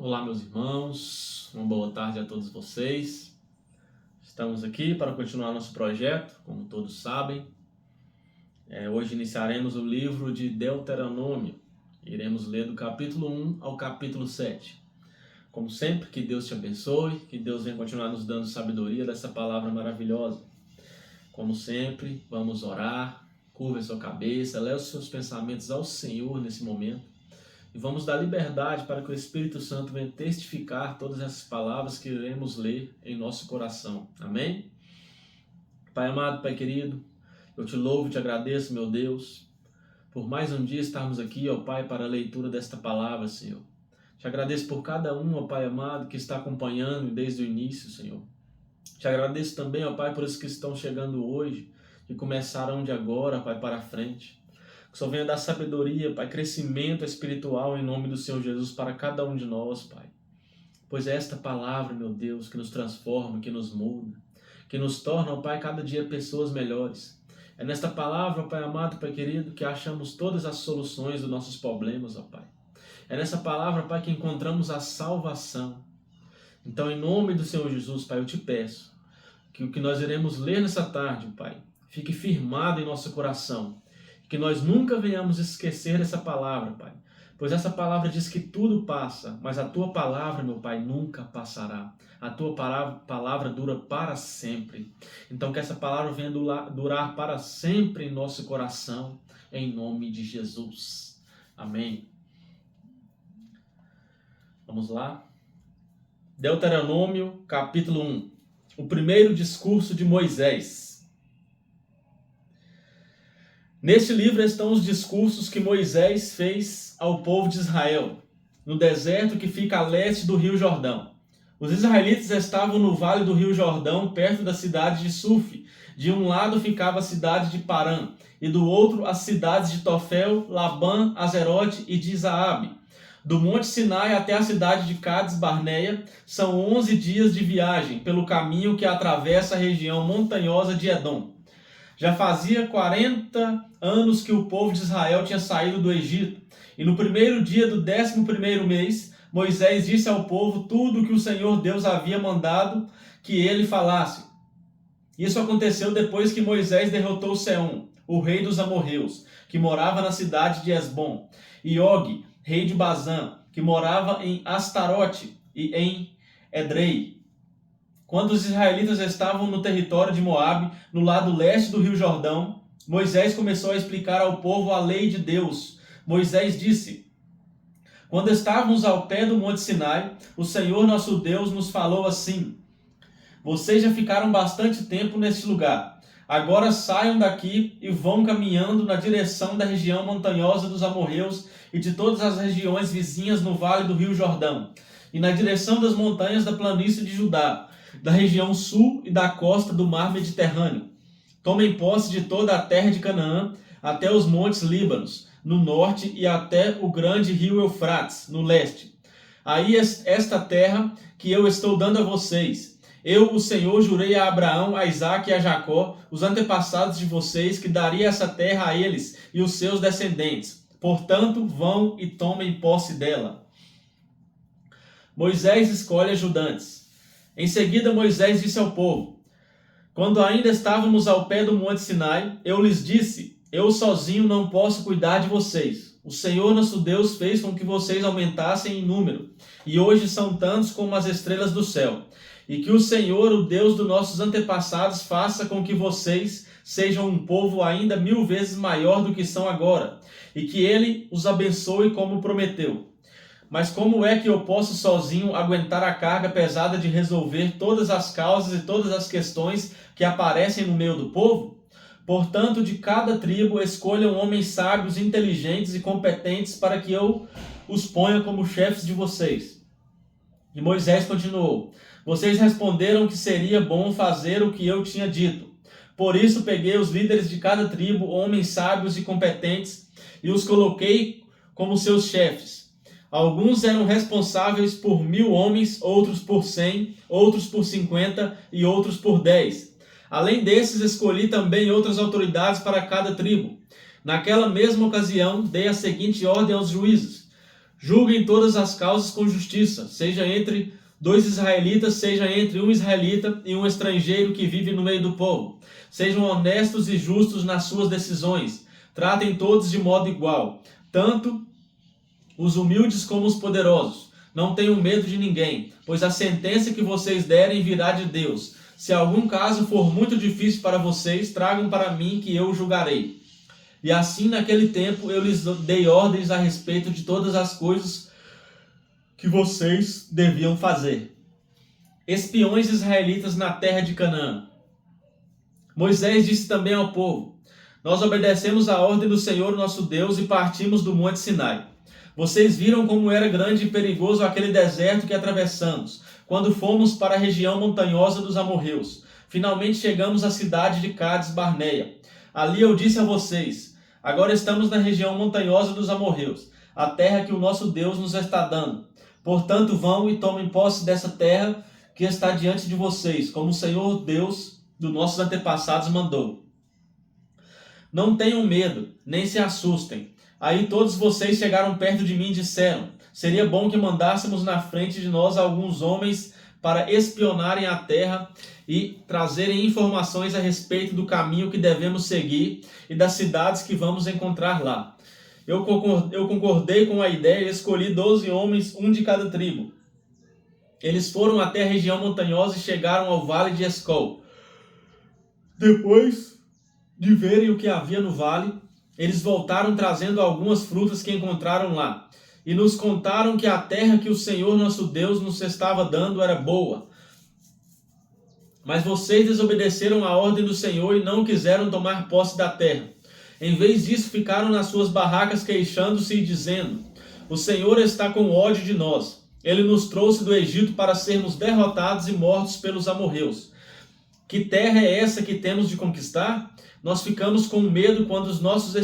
Olá, meus irmãos, uma boa tarde a todos vocês. Estamos aqui para continuar nosso projeto, como todos sabem. Hoje iniciaremos o livro de Deuteronômio. Iremos ler do capítulo 1 ao capítulo 7. Como sempre, que Deus te abençoe, que Deus venha continuar nos dando sabedoria dessa palavra maravilhosa. Como sempre, vamos orar, curva a sua cabeça, leve os seus pensamentos ao Senhor nesse momento. E vamos dar liberdade para que o Espírito Santo venha testificar todas essas palavras que iremos ler em nosso coração. Amém? Pai amado, Pai querido, eu te louvo e te agradeço, meu Deus, por mais um dia estarmos aqui, ó Pai, para a leitura desta palavra, Senhor. Te agradeço por cada um, ó Pai amado, que está acompanhando desde o início, Senhor. Te agradeço também, ó Pai, por esses que estão chegando hoje, que começarão de agora, Pai, para frente. Que só venha dar sabedoria, Pai, crescimento espiritual em nome do Senhor Jesus para cada um de nós, Pai. Pois é esta palavra, meu Deus, que nos transforma, que nos muda, que nos torna, ó Pai, cada dia pessoas melhores. É nesta palavra, ó Pai amado, Pai querido, que achamos todas as soluções dos nossos problemas, ó Pai. É nessa palavra, Pai, que encontramos a salvação. Então, em nome do Senhor Jesus, Pai, eu te peço que o que nós iremos ler nessa tarde, Pai, fique firmado em nosso coração. Que nós nunca venhamos esquecer essa palavra, Pai. Pois essa palavra diz que tudo passa, mas a Tua palavra, meu Pai, nunca passará. A Tua palavra dura para sempre. Então que essa palavra venha durar para sempre em nosso coração, em nome de Jesus. Amém. Vamos lá? Deuteronômio, capítulo 1. O primeiro discurso de Moisés. Neste livro estão os discursos que Moisés fez ao povo de Israel, no deserto que fica a leste do rio Jordão. Os israelitas estavam no vale do rio Jordão, perto da cidade de Suf. De um lado ficava a cidade de Parã, e do outro as cidades de Tofel, Labã, Azerote e de Zaabe. Do Monte Sinai até a cidade de Cades Barneia, são 11 dias de viagem pelo caminho que atravessa a região montanhosa de Edom. Já fazia 40 anos que o povo de Israel tinha saído do Egito. E no primeiro dia do 11º mês, Moisés disse ao povo tudo o que o Senhor Deus havia mandado que ele falasse. Isso aconteceu depois que Moisés derrotou Seom, o rei dos amorreus, que morava na cidade de Esbom, e Og, rei de Bazã, que morava em Astarote e em Edrei. Quando os israelitas estavam no território de Moabe, no lado leste do rio Jordão, Moisés começou a explicar ao povo a lei de Deus. Moisés disse: quando estávamos ao pé do Monte Sinai, o Senhor nosso Deus nos falou assim: vocês já ficaram bastante tempo neste lugar. Agora saiam daqui e vão caminhando na direção da região montanhosa dos amorreus e de todas as regiões vizinhas no vale do rio Jordão, e na direção das montanhas da planície de Judá, da região sul e da costa do mar Mediterrâneo. Tomem posse de toda a terra de Canaã, até os montes Líbanos, no norte, e até o grande rio Eufrates, no leste. Aí esta terra que eu estou dando a vocês. Eu, o Senhor, jurei a Abraão, a Isaque e a Jacó, os antepassados de vocês, que daria essa terra a eles e os seus descendentes. Portanto, vão e tomem posse dela. Moisés escolhe ajudantes. Em seguida, Moisés disse ao povo: quando ainda estávamos ao pé do Monte Sinai, eu lhes disse: eu sozinho não posso cuidar de vocês. O Senhor nosso Deus fez com que vocês aumentassem em número, e hoje são tantos como as estrelas do céu. E que o Senhor, o Deus dos nossos antepassados, faça com que vocês sejam um povo ainda 1000 vezes maior do que são agora, e que Ele os abençoe como prometeu. Mas como é que eu posso sozinho aguentar a carga pesada de resolver todas as causas e todas as questões que aparecem no meio do povo? Portanto, de cada tribo escolham homens sábios, inteligentes e competentes para que eu os ponha como chefes de vocês. E Moisés continuou: vocês responderam que seria bom fazer o que eu tinha dito. Por isso peguei os líderes de cada tribo, homens sábios e competentes, e os coloquei como seus chefes. Alguns eram responsáveis por 1000 homens, outros por 100, outros por 50 e outros por 10. Além desses, escolhi também outras autoridades para cada tribo. Naquela mesma ocasião, dei a seguinte ordem aos juízes: Julguem todas as causas com justiça, seja entre 2 israelitas, seja entre um israelita e um estrangeiro que vive no meio do povo. Sejam honestos e justos nas suas decisões. Tratem todos de modo igual, tanto os humildes como os poderosos. Não tenham medo de ninguém, pois a sentença que vocês derem virá de Deus. Se algum caso for muito difícil para vocês, tragam para mim que eu o julgarei. E assim, naquele tempo, eu lhes dei ordens a respeito de todas as coisas que vocês deviam fazer. Espiões israelitas na terra de Canaã. Moisés disse também ao povo: Nós obedecemos a ordem do Senhor nosso Deus e partimos do monte Sinai. Vocês viram como era grande e perigoso aquele deserto que atravessamos, quando fomos para a região montanhosa dos amorreus. Finalmente chegamos à cidade de Cádiz Barneia. Ali eu disse a vocês: agora estamos na região montanhosa dos amorreus, a terra que o nosso Deus nos está dando. Portanto, vão e tomem posse dessa terra que está diante de vocês, como o Senhor Deus dos nossos antepassados mandou. Não tenham medo, nem se assustem. Aí todos vocês chegaram perto de mim e disseram: seria bom que mandássemos na frente de nós alguns homens para espionarem a terra e trazerem informações a respeito do caminho que devemos seguir e das cidades que vamos encontrar lá. Eu concordei com a ideia e escolhi 12 homens, um de cada tribo. Eles foram até a região montanhosa e chegaram ao vale de Escol. Depois de verem o que havia no vale, eles voltaram trazendo algumas frutas que encontraram lá, e nos contaram que a terra que o Senhor nosso Deus nos estava dando era boa. Mas vocês desobedeceram a ordem do Senhor e não quiseram tomar posse da terra. Em vez disso, ficaram nas suas barracas queixando-se e dizendo: o Senhor está com ódio de nós. Ele nos trouxe do Egito para sermos derrotados e mortos pelos amorreus. Que terra é essa que temos de conquistar? Nós ficamos com medo quando os nossos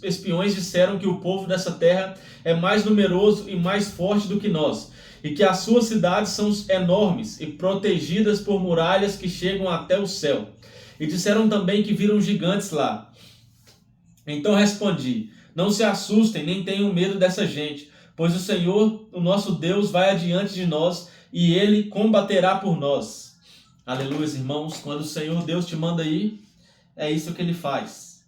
espiões disseram que o povo dessa terra é mais numeroso e mais forte do que nós, e que as suas cidades são enormes e protegidas por muralhas que chegam até o céu. E disseram também que viram gigantes lá. Então respondi: não se assustem, nem tenham medo dessa gente, pois o Senhor, o nosso Deus, vai adiante de nós e Ele combaterá por nós. Aleluia, irmãos. Quando o Senhor Deus te manda ir, é isso que Ele faz.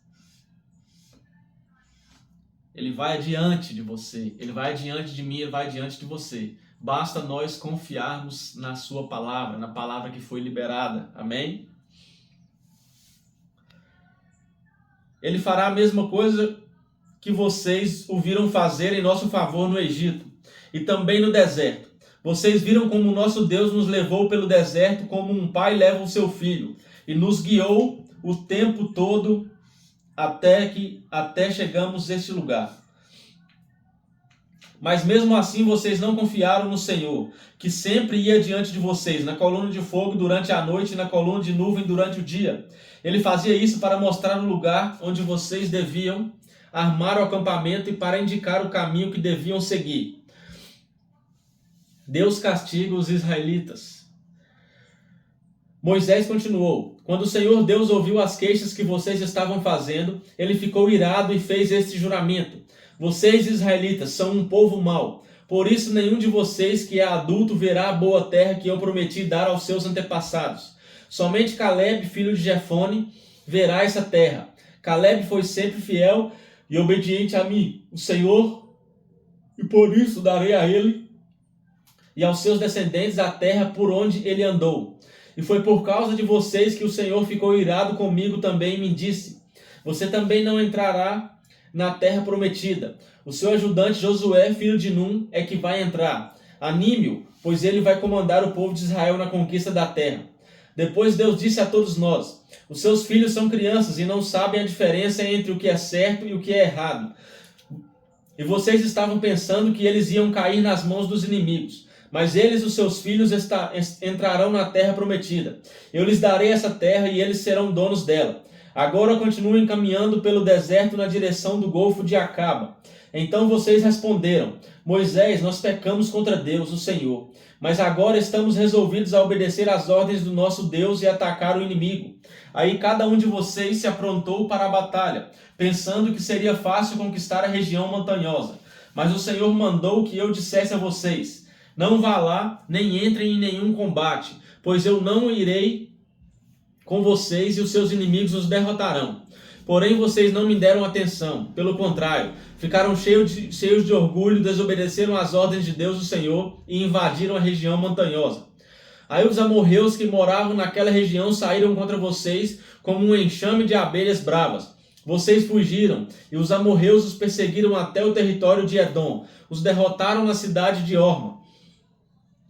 Ele vai adiante de você, Ele vai adiante de mim, Ele vai adiante de você. Basta nós confiarmos na sua palavra, na palavra que foi liberada. Amém? Ele fará a mesma coisa que vocês o viram fazer em nosso favor no Egito e também no deserto. Vocês viram como o nosso Deus nos levou pelo deserto como um pai leva o seu filho e nos guiou o tempo todo até chegamos a este lugar. Mas mesmo assim vocês não confiaram no Senhor, que sempre ia diante de vocês, na coluna de fogo durante a noite e na coluna de nuvem durante o dia. Ele fazia isso para mostrar o lugar onde vocês deviam armar o acampamento e para indicar o caminho que deviam seguir. Deus castiga os israelitas. Moisés continuou: quando o Senhor Deus ouviu as queixas que vocês estavam fazendo, ele ficou irado e fez este juramento: vocês, israelitas, são um povo mau. Por isso, nenhum de vocês que é adulto verá a boa terra que eu prometi dar aos seus antepassados. Somente Caleb, filho de Jefone, verá essa terra. Caleb foi sempre fiel e obediente a mim, o Senhor, e por isso darei a ele e aos seus descendentes a terra por onde ele andou. E foi por causa de vocês que o Senhor ficou irado comigo também e me disse: você também não entrará na terra prometida. O seu ajudante Josué, filho de Num, é que vai entrar. Anime-o, pois ele vai comandar o povo de Israel na conquista da terra. Depois Deus disse a todos nós: os seus filhos são crianças e não sabem a diferença entre o que é certo e o que é errado. E vocês estavam pensando que eles iam cair nas mãos dos inimigos. Mas eles, os seus filhos, entrarão na terra prometida. Eu lhes darei essa terra e eles serão donos dela. Agora continuem caminhando pelo deserto na direção do Golfo de Acaba. Então vocês responderam: Moisés, nós pecamos contra Deus, o Senhor. Mas agora estamos resolvidos a obedecer às ordens do nosso Deus e atacar o inimigo. Aí cada um de vocês se aprontou para a batalha, pensando que seria fácil conquistar a região montanhosa. Mas o Senhor mandou que eu dissesse a vocês: não vá lá, nem entrem em nenhum combate, pois eu não irei com vocês e os seus inimigos os derrotarão. Porém, vocês não me deram atenção. Pelo contrário, ficaram cheios de orgulho, desobedeceram às ordens de Deus, o Senhor, e invadiram a região montanhosa. Aí os amorreus que moravam naquela região saíram contra vocês como um enxame de abelhas bravas. Vocês fugiram, e os amorreus os perseguiram até o território de Edom. Os derrotaram na cidade de Orma.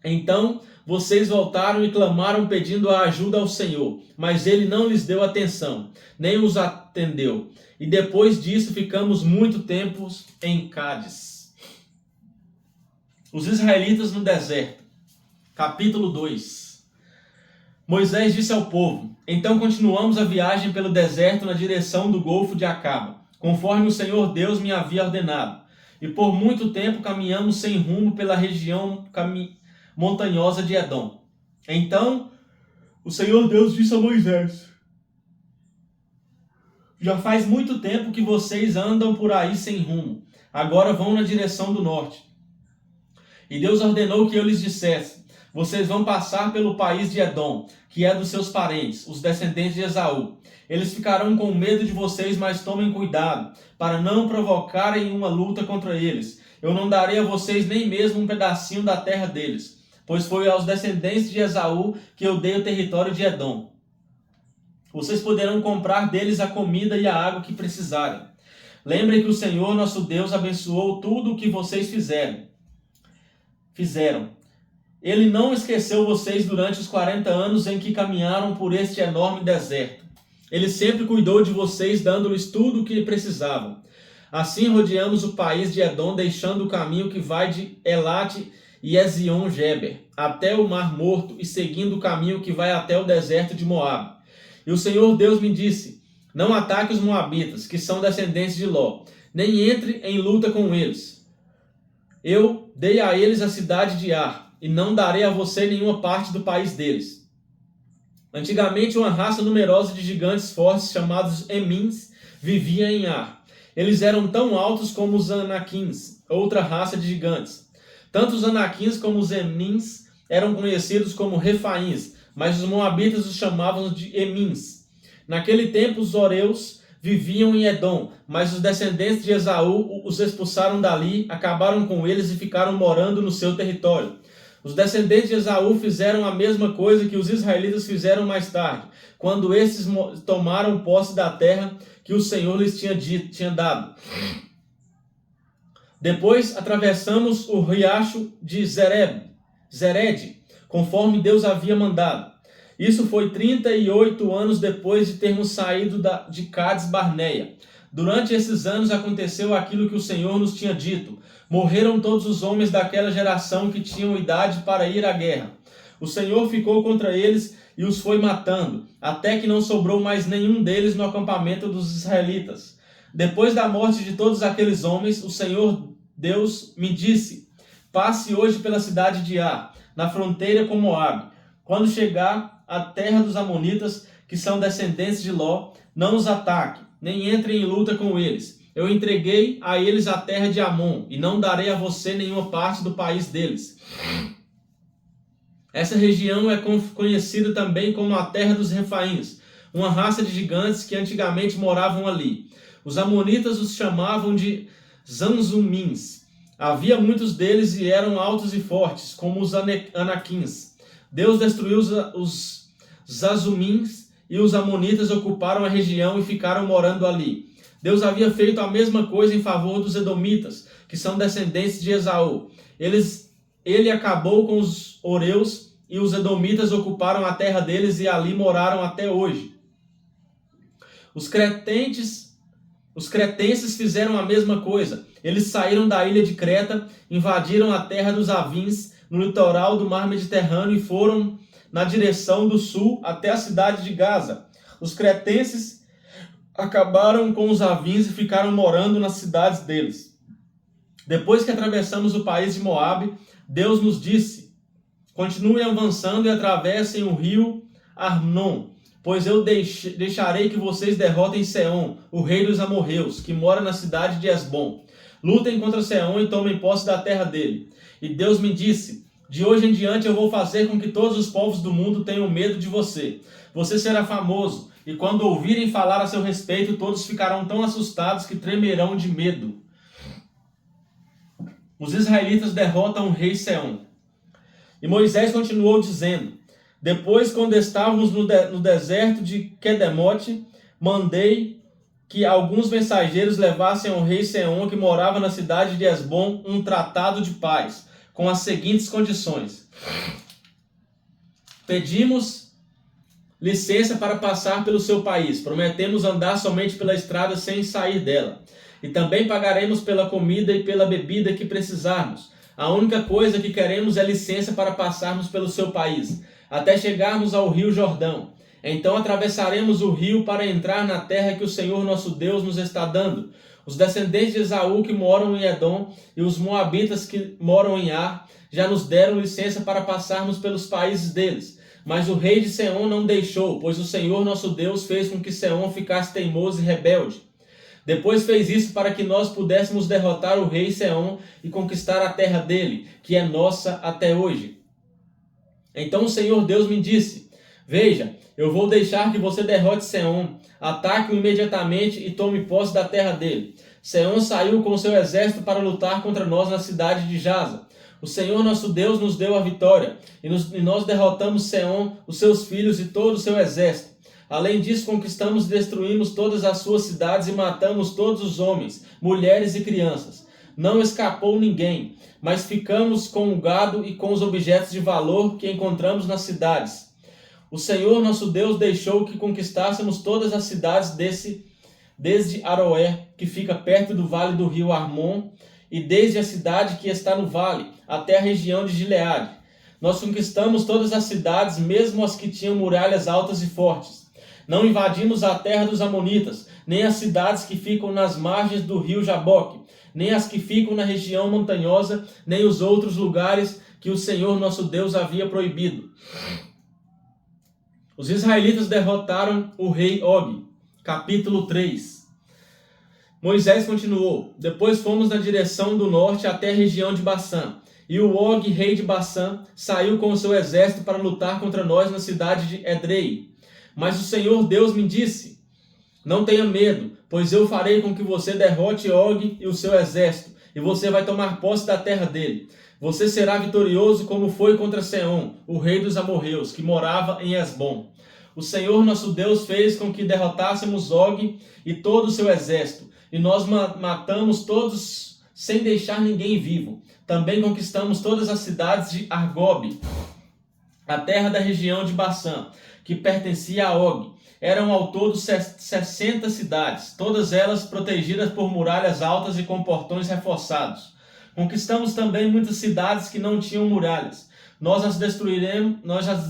Então vocês voltaram e clamaram pedindo a ajuda ao Senhor, mas ele não lhes deu atenção, nem os atendeu. E depois disso ficamos muito tempo em Cádiz. Os israelitas no deserto. Capítulo 2. Moisés disse ao povo: então continuamos a viagem pelo deserto na direção do Golfo de Acaba, conforme o Senhor Deus me havia ordenado. E por muito tempo caminhamos sem rumo pela região montanhosa de Edom. Então o Senhor Deus disse a Moisés: já faz muito tempo que vocês andam por aí sem rumo. Agora vão na direção do norte. E Deus ordenou que eu lhes dissesse: vocês vão passar pelo país de Edom, que é dos seus parentes, os descendentes de Esaú. Eles ficarão com medo de vocês, mas tomem cuidado, para não provocarem uma luta contra eles. Eu não darei a vocês nem mesmo um pedacinho da terra deles, pois foi aos descendentes de Esaú que eu dei o território de Edom. Vocês poderão comprar deles a comida e a água que precisarem. Lembrem que o Senhor, nosso Deus, abençoou tudo o que vocês fizeram. Ele não esqueceu vocês durante os 40 anos em que caminharam por este enorme deserto. Ele sempre cuidou de vocês, dando-lhes tudo o que precisavam. Assim rodeamos o país de Edom, deixando o caminho que vai de Elate e Ezion-Geber até o Mar Morto e seguindo o caminho que vai até o deserto de Moabe. E o Senhor Deus me disse: não ataque os moabitas, que são descendentes de Ló, nem entre em luta com eles. Eu dei a eles a cidade de Ar, e não darei a você nenhuma parte do país deles. Antigamente, uma raça numerosa de gigantes fortes, chamados Emins, vivia em Ar. Eles eram tão altos como os Anaquins, outra raça de gigantes. Tanto os Anaquins como os Emins eram conhecidos como Refaíns, mas os moabitas os chamavam de Emins. Naquele tempo, os Oreus viviam em Edom, mas os descendentes de Esaú os expulsaram dali, acabaram com eles e ficaram morando no seu território. Os descendentes de Esaú fizeram a mesma coisa que os israelitas fizeram mais tarde, quando estes tomaram posse da terra que o Senhor lhes tinha dado. Depois atravessamos o riacho de Zered, conforme Deus havia mandado. Isso foi 38 anos depois de termos saído de Cádiz Barneia. Durante esses anos aconteceu aquilo que o Senhor nos tinha dito. Morreram todos os homens daquela geração que tinham idade para ir à guerra. O Senhor ficou contra eles e os foi matando, até que não sobrou mais nenhum deles no acampamento dos israelitas. Depois da morte de todos aqueles homens, o Senhor Deus me disse: passe hoje pela cidade de Ar, na fronteira com Moabe. Quando chegar à terra dos amonitas, que são descendentes de Ló, não os ataque, nem entre em luta com eles. Eu entreguei a eles a terra de Amon, e não darei a você nenhuma parte do país deles. Essa região é conhecida também como a terra dos Refaíns, uma raça de gigantes que antigamente moravam ali. Os amonitas os chamavam de Zanzumins. Havia muitos deles e eram altos e fortes, como os Anaquins. Deus destruiu os Zazumins e os amonitas ocuparam a região e ficaram morando ali. Deus havia feito a mesma coisa em favor dos edomitas, que são descendentes de Esaú. Ele acabou com os Oreus e os edomitas ocuparam a terra deles e ali moraram até hoje. Os cretenses fizeram a mesma coisa. Eles saíram da ilha de Creta, invadiram a terra dos Avins, no litoral do mar Mediterrâneo, e foram na direção do sul até a cidade de Gaza. Os cretenses acabaram com os Avins e ficaram morando nas cidades deles. Depois que atravessamos o país de Moabe, Deus nos disse: continuem avançando e atravessem o rio Arnon, pois eu deixarei que vocês derrotem Seom, o rei dos amorreus, que mora na cidade de Esbom. lutem contra Seom e tomem posse da terra dele. E Deus me disse: de hoje em diante eu vou fazer com que todos os povos do mundo tenham medo de você. Você será famoso, e quando ouvirem falar a seu respeito, todos ficarão tão assustados que tremerão de medo. Os israelitas derrotam o rei Seom. E Moisés continuou dizendo: depois, quando estávamos no deserto de Quedemote, mandei que alguns mensageiros levassem ao rei Seom, que morava na cidade de Esbom, um tratado de paz, com as seguintes condições: pedimos licença para passar pelo seu país, prometemos andar somente pela estrada sem sair dela, e também pagaremos pela comida e pela bebida que precisarmos. A única coisa que queremos é licença para passarmos pelo seu país, até chegarmos ao rio Jordão. Então atravessaremos o rio para entrar na terra que o Senhor nosso Deus nos está dando. Os descendentes de Esaú que moram em Edom e os moabitas que moram em Ar já nos deram licença para passarmos pelos países deles. Mas o rei de Seom não deixou, pois o Senhor nosso Deus fez com que Seom ficasse teimoso e rebelde. Depois fez isso para que nós pudéssemos derrotar o rei Seom e conquistar a terra dele, que é nossa até hoje. Então o Senhor Deus me disse: veja, eu vou deixar que você derrote Seom, ataque-o imediatamente e tome posse da terra dele. Seom saiu com seu exército para lutar contra nós na cidade de Jaza. O Senhor nosso Deus nos deu a vitória, e nós derrotamos Seom, os seus filhos e todo o seu exército. Além disso, conquistamos e destruímos todas as suas cidades e matamos todos os homens, mulheres e crianças. Não escapou ninguém, mas ficamos com o gado e com os objetos de valor que encontramos nas cidades. O Senhor nosso Deus deixou que conquistássemos todas as cidades desde Aroé, que fica perto do vale do rio Armon, e desde a cidade que está no vale, até a região de Gileade. Nós conquistamos todas as cidades, mesmo as que tinham muralhas altas e fortes. Não invadimos a terra dos amonitas, nem as cidades que ficam nas margens do rio Jaboque, nem as que ficam na região montanhosa, nem os outros lugares que o Senhor nosso Deus havia proibido. Os israelitas derrotaram o rei Og. Capítulo 3. Moisés continuou: depois fomos na direção do norte até a região de Bassã. E o Og, rei de Bassã, saiu com o seu exército para lutar contra nós na cidade de Edrei. Mas o Senhor Deus me disse: não tenha medo, pois eu farei com que você derrote Og e o seu exército, e você vai tomar posse da terra dele. Você será vitorioso como foi contra Seom, o rei dos amorreus, que morava em Esbom. O Senhor nosso Deus fez com que derrotássemos Og e todo o seu exército, e nós matamos todos sem deixar ninguém vivo. Também conquistamos todas as cidades de Argob, a terra da região de Bassã, que pertencia a Og. Eram ao todo 60 cidades, todas elas protegidas por muralhas altas e com portões reforçados. Conquistamos também muitas cidades que não tinham muralhas. Nós as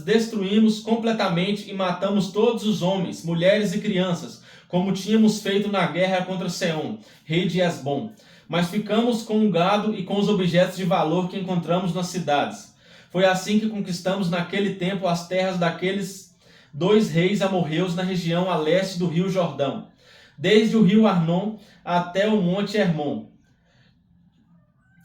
destruímos completamente e matamos todos os homens, mulheres e crianças, como tínhamos feito na guerra contra Seom, rei de Esbom. Mas ficamos com o gado e com os objetos de valor que encontramos nas cidades. Foi assim que conquistamos naquele tempo as terras daqueles 2 reis amorreus na região a leste do rio Jordão, desde o rio Arnon até o monte Hermon.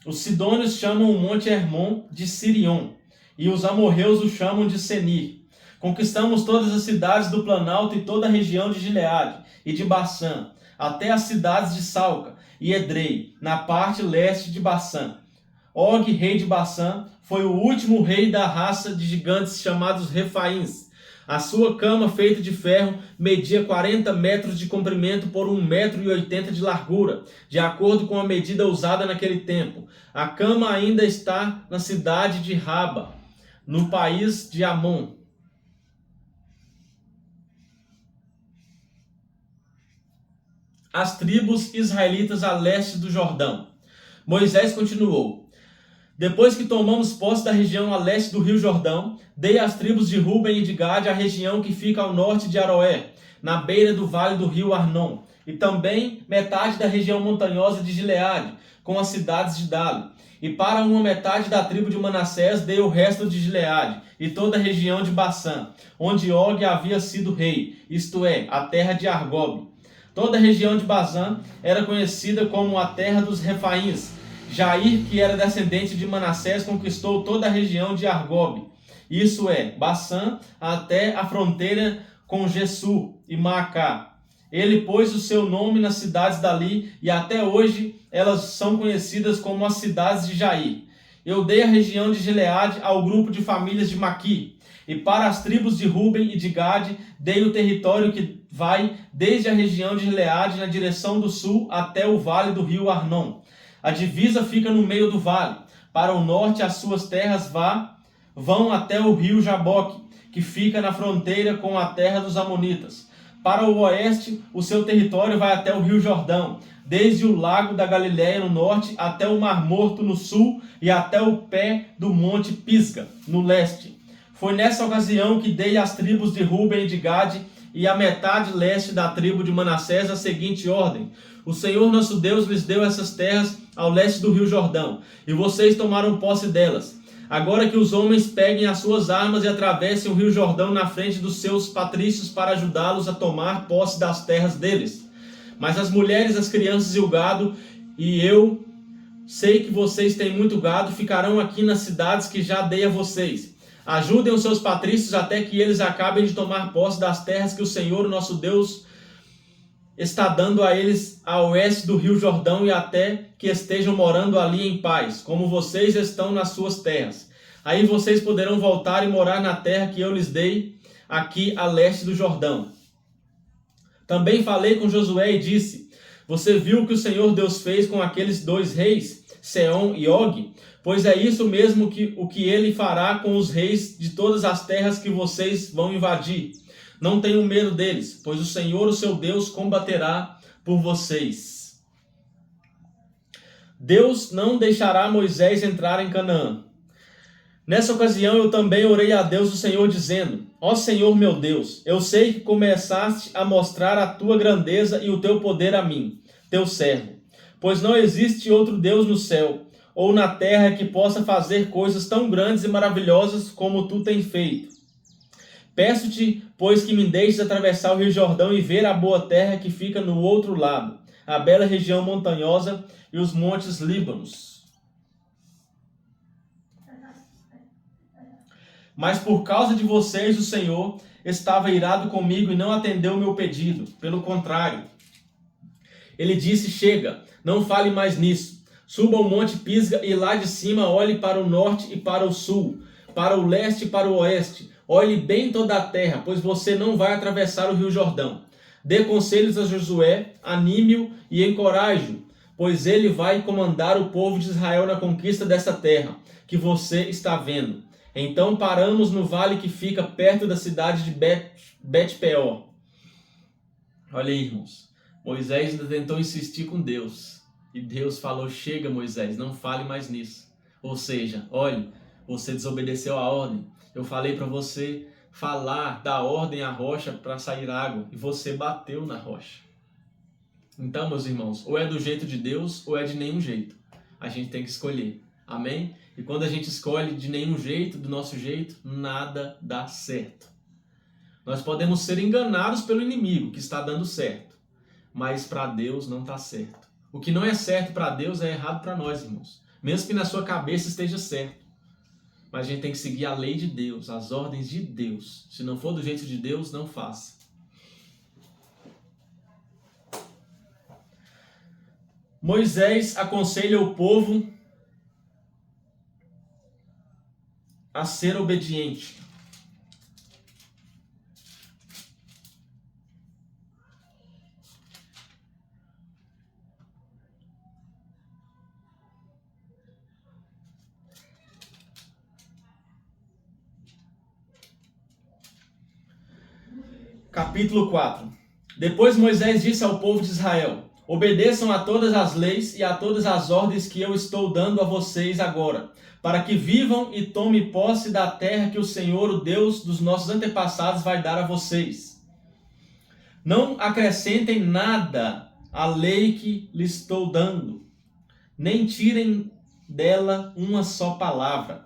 Os sidônios chamam o monte Hermon de Sirion, e os amorreus o chamam de Senir. Conquistamos todas as cidades do Planalto e toda a região de Gileade e de Bassã, até as cidades de Salca e Edrei, na parte leste de Bassã. Og, rei de Bassã, foi o último rei da raça de gigantes chamados Refaíns. A sua cama, feita de ferro, media 40 metros de comprimento por 1,80 m de largura, de acordo com a medida usada naquele tempo. A cama ainda está na cidade de Raba, no país de Amon. As tribos israelitas a leste do Jordão. Moisés continuou: depois que tomamos posse da região a leste do rio Jordão, dei às tribos de Ruben e de Gade a região que fica ao norte de Aroé, na beira do vale do rio Arnon, e também metade da região montanhosa de Gileade, com as cidades de Dalo. E para uma metade da tribo de Manassés dei o resto de Gileade, e toda a região de Bassã, onde Og havia sido rei, isto é, a terra de Argob. Toda a região de Bazã era conhecida como a terra dos Refaíns. Jair, que era descendente de Manassés, conquistou toda a região de Argob, isso é, Baçã, até a fronteira com Gesur e Maacá. Ele pôs o seu nome nas cidades dali, e até hoje elas são conhecidas como as cidades de Jair. Eu dei a região de Gileade ao grupo de famílias de Maqui, e para as tribos de Ruben e de Gade dei o território que vai desde a região de Gileade na direção do sul até o vale do rio Arnon. A divisa fica no meio do vale. Para o norte as suas terras vão até o rio Jaboque, que fica na fronteira com a terra dos Amonitas. Para o oeste, o seu território vai até o rio Jordão, desde o lago da Galileia no norte até o Mar Morto no sul e até o pé do monte Pisga, no leste. Foi nessa ocasião que dei às tribos de Ruben e de Gade e a metade leste da tribo de Manassés a seguinte ordem: o Senhor nosso Deus lhes deu essas terras ao leste do rio Jordão, e vocês tomaram posse delas. Agora que os homens peguem as suas armas e atravessem o rio Jordão na frente dos seus patrícios para ajudá-los a tomar posse das terras deles. Mas as mulheres, as crianças e o gado, e eu sei que vocês têm muito gado, ficarão aqui nas cidades que já dei a vocês. Ajudem os seus patrícios até que eles acabem de tomar posse das terras que o Senhor, nosso Deus, está dando a eles a oeste do rio Jordão, e até que estejam morando ali em paz, como vocês estão nas suas terras. Aí vocês poderão voltar e morar na terra que eu lhes dei aqui a leste do Jordão. Também falei com Josué e disse: você viu o que o Senhor Deus fez com aqueles dois reis, Seom e Og? Pois é isso mesmo o que ele fará com os reis de todas as terras que vocês vão invadir. Não tenham medo deles, pois o Senhor, o seu Deus, combaterá por vocês. Deus não deixará Moisés entrar em Canaã. Nessa ocasião eu também orei a Deus o Senhor, dizendo: ó Senhor meu Deus, eu sei que começaste a mostrar a tua grandeza e o teu poder a mim, teu servo. Pois não existe outro Deus no céu ou na terra que possa fazer coisas tão grandes e maravilhosas como tu tens feito. Peço-te, pois, que me deixes atravessar o rio Jordão e ver a boa terra que fica no outro lado, a bela região montanhosa e os montes Líbanos. Mas por causa de vocês, o Senhor estava irado comigo e não atendeu o meu pedido. Pelo contrário, ele disse: chega, não fale mais nisso. Suba ao monte Pisga e lá de cima olhe para o norte e para o sul, para o leste e para o oeste. Olhe bem toda a terra, pois você não vai atravessar o rio Jordão. Dê conselhos a Josué, anime-o e encoraje-o, pois ele vai comandar o povo de Israel na conquista dessa terra, que você está vendo. Então paramos no vale que fica perto da cidade de Bet-peor. Olha aí, irmãos. Moisés ainda tentou insistir com Deus. E Deus falou: chega, Moisés, não fale mais nisso. Ou seja, olhe, você desobedeceu a ordem. Eu falei para você falar, dar ordem à rocha para sair água, e você bateu na rocha. Então, meus irmãos, ou é do jeito de Deus ou é de nenhum jeito. A gente tem que escolher. Amém? E quando a gente escolhe de nenhum jeito, do nosso jeito, nada dá certo. Nós podemos ser enganados pelo inimigo, que está dando certo, mas para Deus não está certo. O que não é certo para Deus é errado para nós, irmãos. Mesmo que na sua cabeça esteja certo. Mas a gente tem que seguir a lei de Deus, as ordens de Deus. Se não for do jeito de Deus, não faça. Moisés aconselha o povo a ser obediente. Capítulo 4. Depois Moisés disse ao povo de Israel: obedeçam a todas as leis e a todas as ordens que eu estou dando a vocês agora, para que vivam e tomem posse da terra que o Senhor, o Deus dos nossos antepassados, vai dar a vocês. Não acrescentem nada à lei que lhes estou dando, nem tirem dela uma só palavra.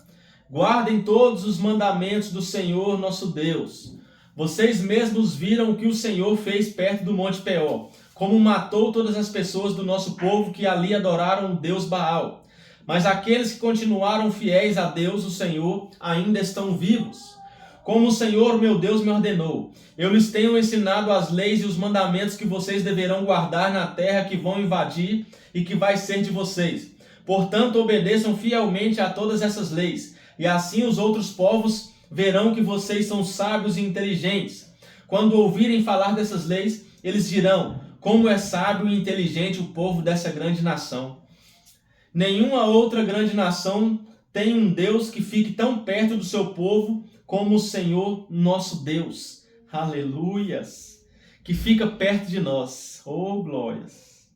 Guardem todos os mandamentos do Senhor, nosso Deus. Vocês mesmos viram o que o Senhor fez perto do Monte Peor, como matou todas as pessoas do nosso povo que ali adoraram o Deus Baal. Mas aqueles que continuaram fiéis a Deus, o Senhor, ainda estão vivos. Como o Senhor, meu Deus, me ordenou, eu lhes tenho ensinado as leis e os mandamentos que vocês deverão guardar na terra que vão invadir e que vai ser de vocês. Portanto, obedeçam fielmente a todas essas leis, e assim os outros povos verão que vocês são sábios e inteligentes. Quando ouvirem falar dessas leis, eles dirão: como é sábio e inteligente o povo dessa grande nação. Nenhuma outra grande nação tem um Deus que fique tão perto do seu povo como o Senhor nosso Deus. Aleluias! Que fica perto de nós. Oh, glórias!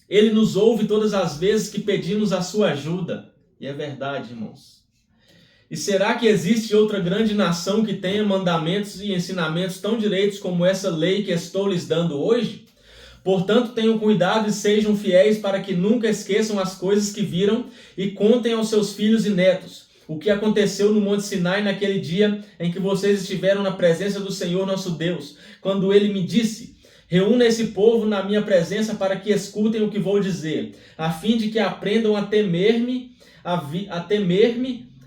Ele nos ouve todas as vezes que pedimos a sua ajuda. E é verdade, irmãos. E será que existe outra grande nação que tenha mandamentos e ensinamentos tão direitos como essa lei que estou lhes dando hoje? Portanto, tenham cuidado e sejam fiéis para que nunca esqueçam as coisas que viram e contem aos seus filhos e netos o que aconteceu no Monte Sinai naquele dia em que vocês estiveram na presença do Senhor nosso Deus, quando ele me disse: reúna esse povo na minha presença para que escutem o que vou dizer, a fim de que aprendam a temer-me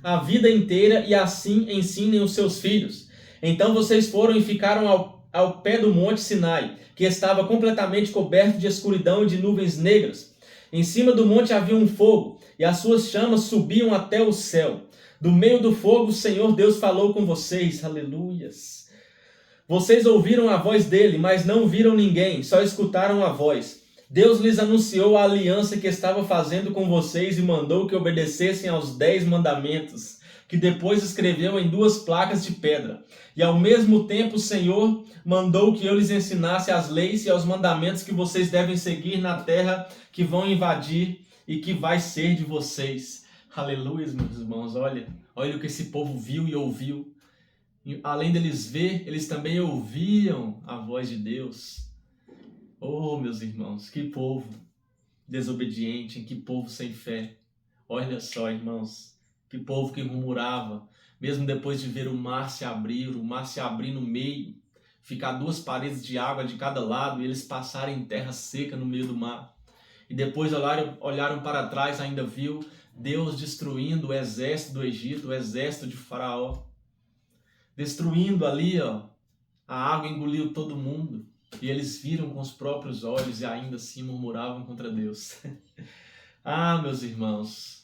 a vida inteira e assim ensinem os seus filhos. Então vocês foram e ficaram ao pé do Monte Sinai, que estava completamente coberto de escuridão e de nuvens negras. Em cima do monte havia um fogo, e as suas chamas subiam até o céu. Do meio do fogo o Senhor Deus falou com vocês. Aleluias! Vocês ouviram a voz dele, mas não viram ninguém, só escutaram a voz. Deus lhes anunciou a aliança que estava fazendo com vocês e mandou que obedecessem aos 10 mandamentos, que depois escreveu em 2 placas de pedra. E ao mesmo tempo o Senhor mandou que eu lhes ensinasse as leis e os mandamentos que vocês devem seguir na terra que vão invadir e que vai ser de vocês. Aleluia, meus irmãos. Olha o que esse povo viu e ouviu. Além deles ver, eles também ouviam a voz de Deus. Oh, meus irmãos, que povo desobediente, que povo sem fé. Olha só, irmãos, que povo que murmurava, mesmo depois de ver o mar se abrir no meio, ficar 2 paredes de água de cada lado e eles passarem em terra seca no meio do mar. E depois olharam para trás, ainda viu Deus destruindo o exército do Egito, o exército de Faraó. Destruindo ali, a água engoliu todo mundo. E eles viram com os próprios olhos e ainda assim murmuravam contra Deus. Meus irmãos,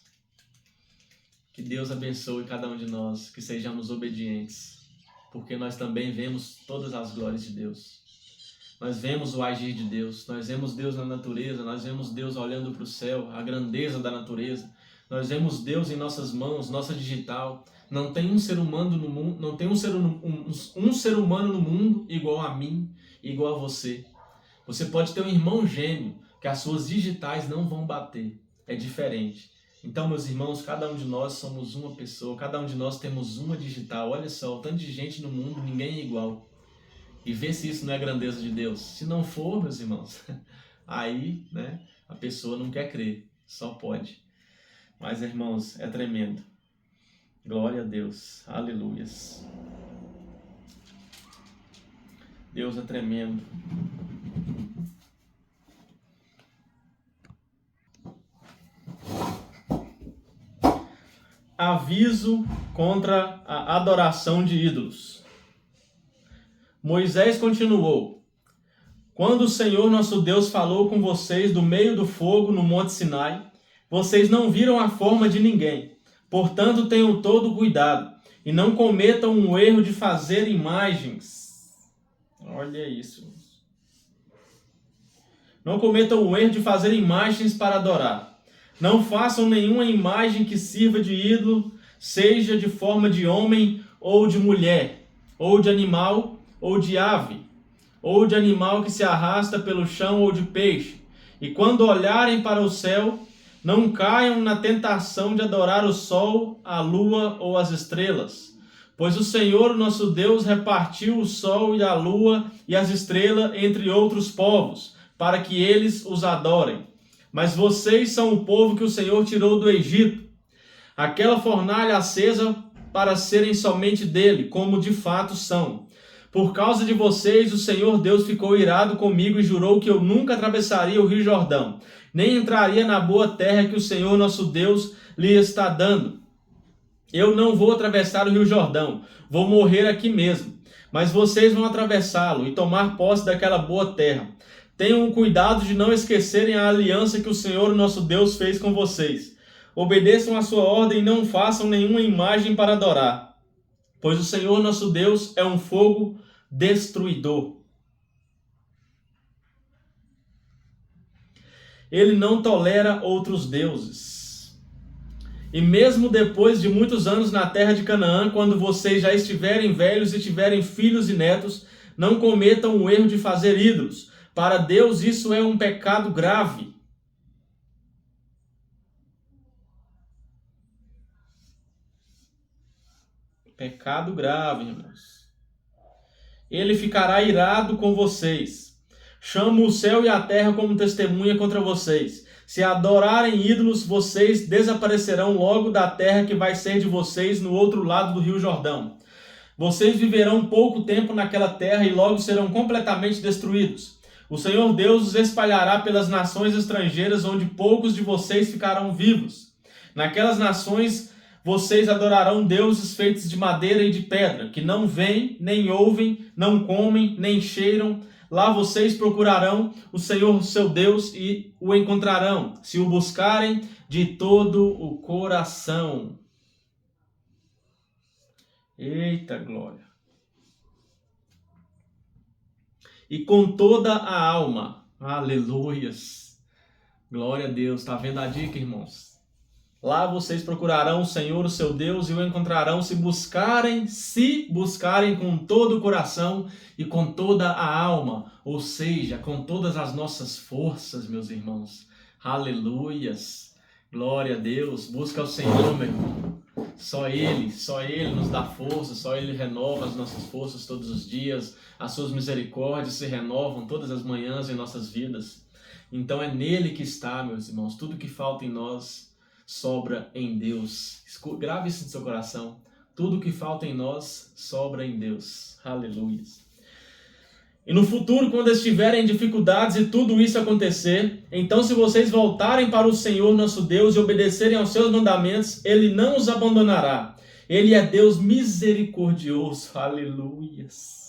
que Deus abençoe cada um de nós, que sejamos obedientes, porque nós também vemos todas as glórias de Deus. Nós vemos o agir de Deus, nós vemos Deus na natureza, nós vemos Deus olhando para o céu, a grandeza da natureza. Nós vemos Deus em nossas mãos, nossa digital. Não tem um ser humano no mundo, não tem um ser humano no mundo igual a mim, igual a você. Você pode ter um irmão gêmeo que as suas digitais não vão bater. É diferente. Então, meus irmãos, cada um de nós somos uma pessoa, cada um de nós temos uma digital. Olha só, o tanto de gente no mundo, ninguém é igual. E vê se isso não é grandeza de Deus. Se não for, meus irmãos, aí, a pessoa não quer crer, só pode. Mas, irmãos, é tremendo. Glória a Deus. Aleluias. Deus é tremendo. Aviso contra a adoração de ídolos. Moisés continuou: quando o Senhor nosso Deus falou com vocês do meio do fogo no Monte Sinai, vocês não viram a forma de ninguém. Portanto, tenham todo cuidado e não cometam um erro de fazer imagens. Olha isso. Não cometam o erro de fazer imagens para adorar. Não façam nenhuma imagem que sirva de ídolo, seja de forma de homem ou de mulher, ou de animal ou de ave, ou de animal que se arrasta pelo chão ou de peixe. E quando olharem para o céu, não caiam na tentação de adorar o sol, a lua ou as estrelas. Pois o Senhor nosso Deus repartiu o sol e a lua e as estrelas entre outros povos, para que eles os adorem. Mas vocês são o povo que o Senhor tirou do Egito, aquela fornalha acesa para serem somente dele, como de fato são. Por causa de vocês, o Senhor Deus ficou irado comigo e jurou que eu nunca atravessaria o Rio Jordão, nem entraria na boa terra que o Senhor nosso Deus lhe está dando. Eu não vou atravessar o Rio Jordão, vou morrer aqui mesmo. Mas vocês vão atravessá-lo e tomar posse daquela boa terra. Tenham o cuidado de não esquecerem a aliança que o Senhor nosso Deus fez com vocês. Obedeçam a sua ordem e não façam nenhuma imagem para adorar, pois o Senhor nosso Deus é um fogo destruidor. Ele não tolera outros deuses. E mesmo depois de muitos anos na terra de Canaã, quando vocês já estiverem velhos e tiverem filhos e netos, não cometam o erro de fazer ídolos. Para Deus isso é um pecado grave. Pecado grave, irmãos. Ele ficará irado com vocês. Chamo o céu e a terra como testemunha contra vocês. Se adorarem ídolos, vocês desaparecerão logo da terra que vai ser de vocês no outro lado do Rio Jordão. Vocês viverão pouco tempo naquela terra e logo serão completamente destruídos. O Senhor Deus os espalhará pelas nações estrangeiras, onde poucos de vocês ficarão vivos. Naquelas nações, vocês adorarão deuses feitos de madeira e de pedra, que não veem, nem ouvem, não comem, nem cheiram. Lá vocês procurarão o Senhor seu Deus e o encontrarão, se o buscarem de todo o coração. Eita glória! E com toda a alma. Aleluias! Glória a Deus. Está vendo a dica, irmãos? Lá vocês procurarão o Senhor, o seu Deus, e o encontrarão se buscarem com todo o coração e com toda a alma, ou seja, com todas as nossas forças, meus irmãos. Aleluias! Glória a Deus! Busca o Senhor, meu irmão. Só Ele nos dá força, só Ele renova as nossas forças todos os dias. As suas misericórdias se renovam todas as manhãs em nossas vidas. Então é nele que está, meus irmãos. Tudo que falta em nós sobra em Deus. Grave isso no seu coração. Tudo que falta em nós sobra em Deus. Aleluia. E no futuro, quando estiverem dificuldades e tudo isso acontecer, então se vocês voltarem para o Senhor nosso Deus e obedecerem aos seus mandamentos, Ele não os abandonará. Ele é Deus misericordioso. Aleluias.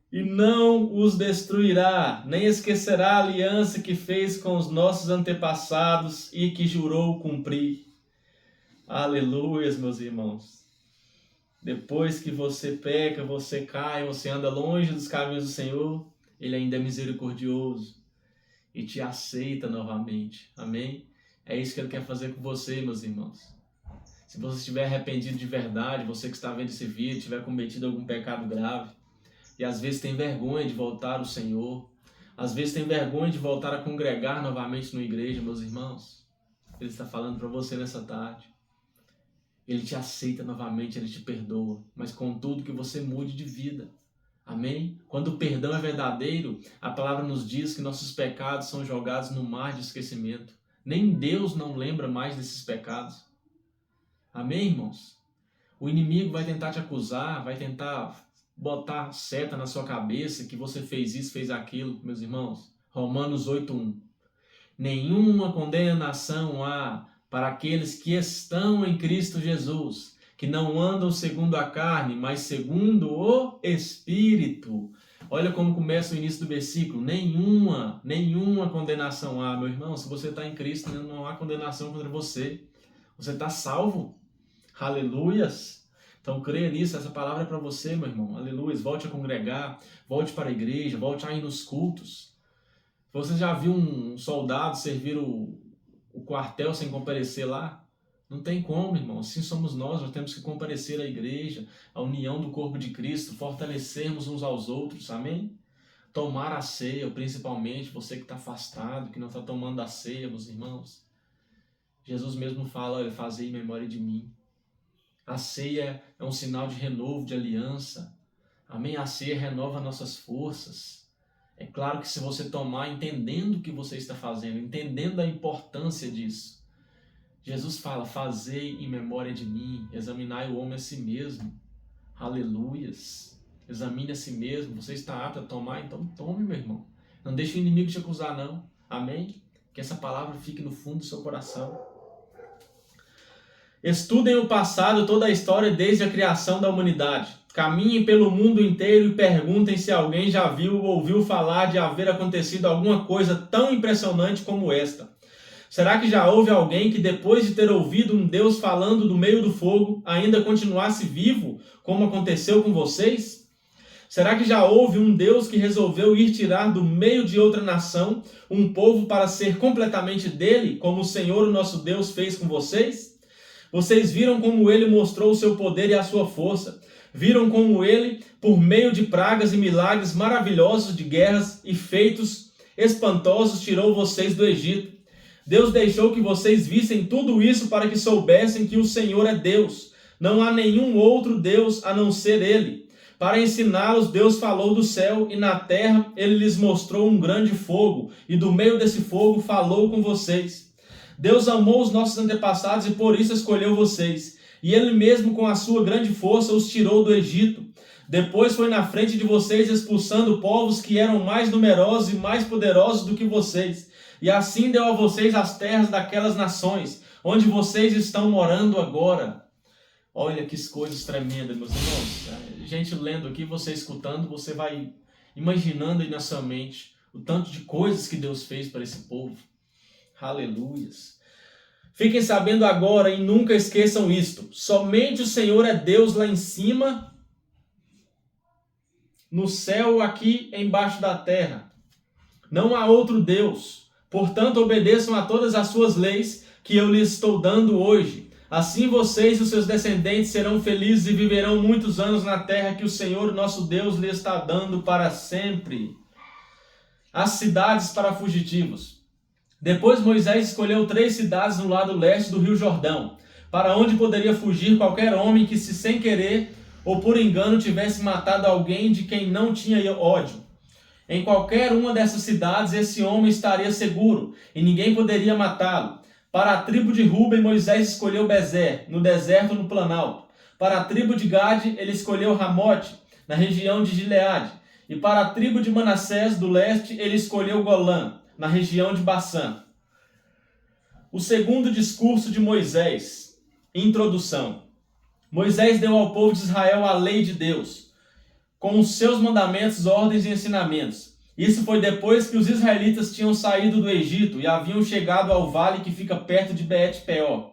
E não os destruirá, nem esquecerá a aliança que fez com os nossos antepassados e que jurou cumprir. Aleluias, meus irmãos. Depois que você peca, você cai, você anda longe dos caminhos do Senhor, Ele ainda é misericordioso e te aceita novamente. Amém? É isso que Ele quer fazer com você, meus irmãos. Se você estiver arrependido de verdade, você que está vendo esse vídeo, tiver cometido algum pecado grave, e às vezes tem vergonha de voltar ao Senhor, às vezes tem vergonha de voltar a congregar novamente na igreja, meus irmãos, Ele está falando para você nessa tarde. Ele te aceita novamente, Ele te perdoa, mas contudo que você mude de vida. Amém? Quando o perdão é verdadeiro, a palavra nos diz que nossos pecados são jogados no mar de esquecimento. Nem Deus não lembra mais desses pecados. Amém, irmãos? O inimigo vai tentar te acusar, vai tentar botar seta na sua cabeça que você fez isso, fez aquilo, meus irmãos. Romanos 8:1. Nenhuma condenação há para aqueles que estão em Cristo Jesus, que não andam segundo a carne, mas segundo o Espírito. Olha como começa o início do versículo. Nenhuma condenação há, meu irmão. Se você está em Cristo, não há condenação contra você. Você está salvo. Aleluias. Então, creia nisso, essa palavra é para você, meu irmão. Aleluia. Volte a congregar, volte para a igreja, volte a ir nos cultos. Você já viu um soldado servir o quartel sem comparecer lá? Não tem como, irmão. Assim somos nós temos que comparecer à igreja, à união do corpo de Cristo, fortalecermos uns aos outros, amém? Tomar a ceia, principalmente você que está afastado, que não está tomando a ceia, meus irmãos. Jesus mesmo fala, olha, fazei em memória de mim. A ceia é um sinal de renovo, de aliança. Amém? A ceia renova nossas forças. É claro que se você tomar entendendo o que você está fazendo, entendendo a importância disso. Jesus fala, fazei em memória de mim, examinai o homem a si mesmo. Aleluias. Examine a si mesmo. Você está apto a tomar? Então tome, meu irmão. Não deixe o inimigo te acusar, não. Amém? Que essa palavra fique no fundo do seu coração. Estudem o passado, toda a história desde a criação da humanidade. Caminhem pelo mundo inteiro e perguntem se alguém já viu ou ouviu falar de haver acontecido alguma coisa tão impressionante como esta. Será que já houve alguém que, depois de ter ouvido um Deus falando do meio do fogo, ainda continuasse vivo, como aconteceu com vocês? Será que já houve um Deus que resolveu ir tirar do meio de outra nação um povo para ser completamente dele, como o Senhor, o nosso Deus, fez com vocês? Vocês viram como ele mostrou o seu poder e a sua força. Viram como ele, por meio de pragas e milagres maravilhosos de guerras e feitos espantosos, tirou vocês do Egito. Deus deixou que vocês vissem tudo isso para que soubessem que o Senhor é Deus. Não há nenhum outro Deus a não ser ele. Para ensiná-los, Deus falou do céu, e na terra ele lhes mostrou um grande fogo, e do meio desse fogo falou com vocês. Deus amou os nossos antepassados e por isso escolheu vocês. E ele mesmo, com a sua grande força, os tirou do Egito. Depois foi na frente de vocês, expulsando povos que eram mais numerosos e mais poderosos do que vocês. E assim deu a vocês as terras daquelas nações, onde vocês estão morando agora. Olha que coisas tremendas, meus irmãos. Gente lendo aqui, você escutando, você vai imaginando aí na sua mente o tanto de coisas que Deus fez para esse povo. Aleluias. Fiquem sabendo agora e nunca esqueçam isto. Somente o Senhor é Deus lá em cima, no céu, aqui embaixo da terra. Não há outro Deus. Portanto, obedeçam a todas as suas leis que eu lhes estou dando hoje. Assim vocês e os seus descendentes serão felizes e viverão muitos anos na terra que o Senhor, nosso Deus, lhe está dando para sempre. As cidades para fugitivos. Depois Moisés escolheu 3 cidades no lado leste do rio Jordão, para onde poderia fugir qualquer homem que, se sem querer ou por engano, tivesse matado alguém de quem não tinha ódio. Em qualquer uma dessas cidades, esse homem estaria seguro, e ninguém poderia matá-lo. Para a tribo de Ruben, Moisés escolheu Bezer, no deserto no Planalto. Para a tribo de Gade, ele escolheu Ramote, na região de Gileade. E para a tribo de Manassés, do leste, ele escolheu Golã, na região de Bassã. O segundo discurso de Moisés. Introdução. Moisés deu ao povo de Israel a lei de Deus, com os seus mandamentos, ordens e ensinamentos. Isso foi depois que os israelitas tinham saído do Egito e haviam chegado ao vale que fica perto de Bet-peor.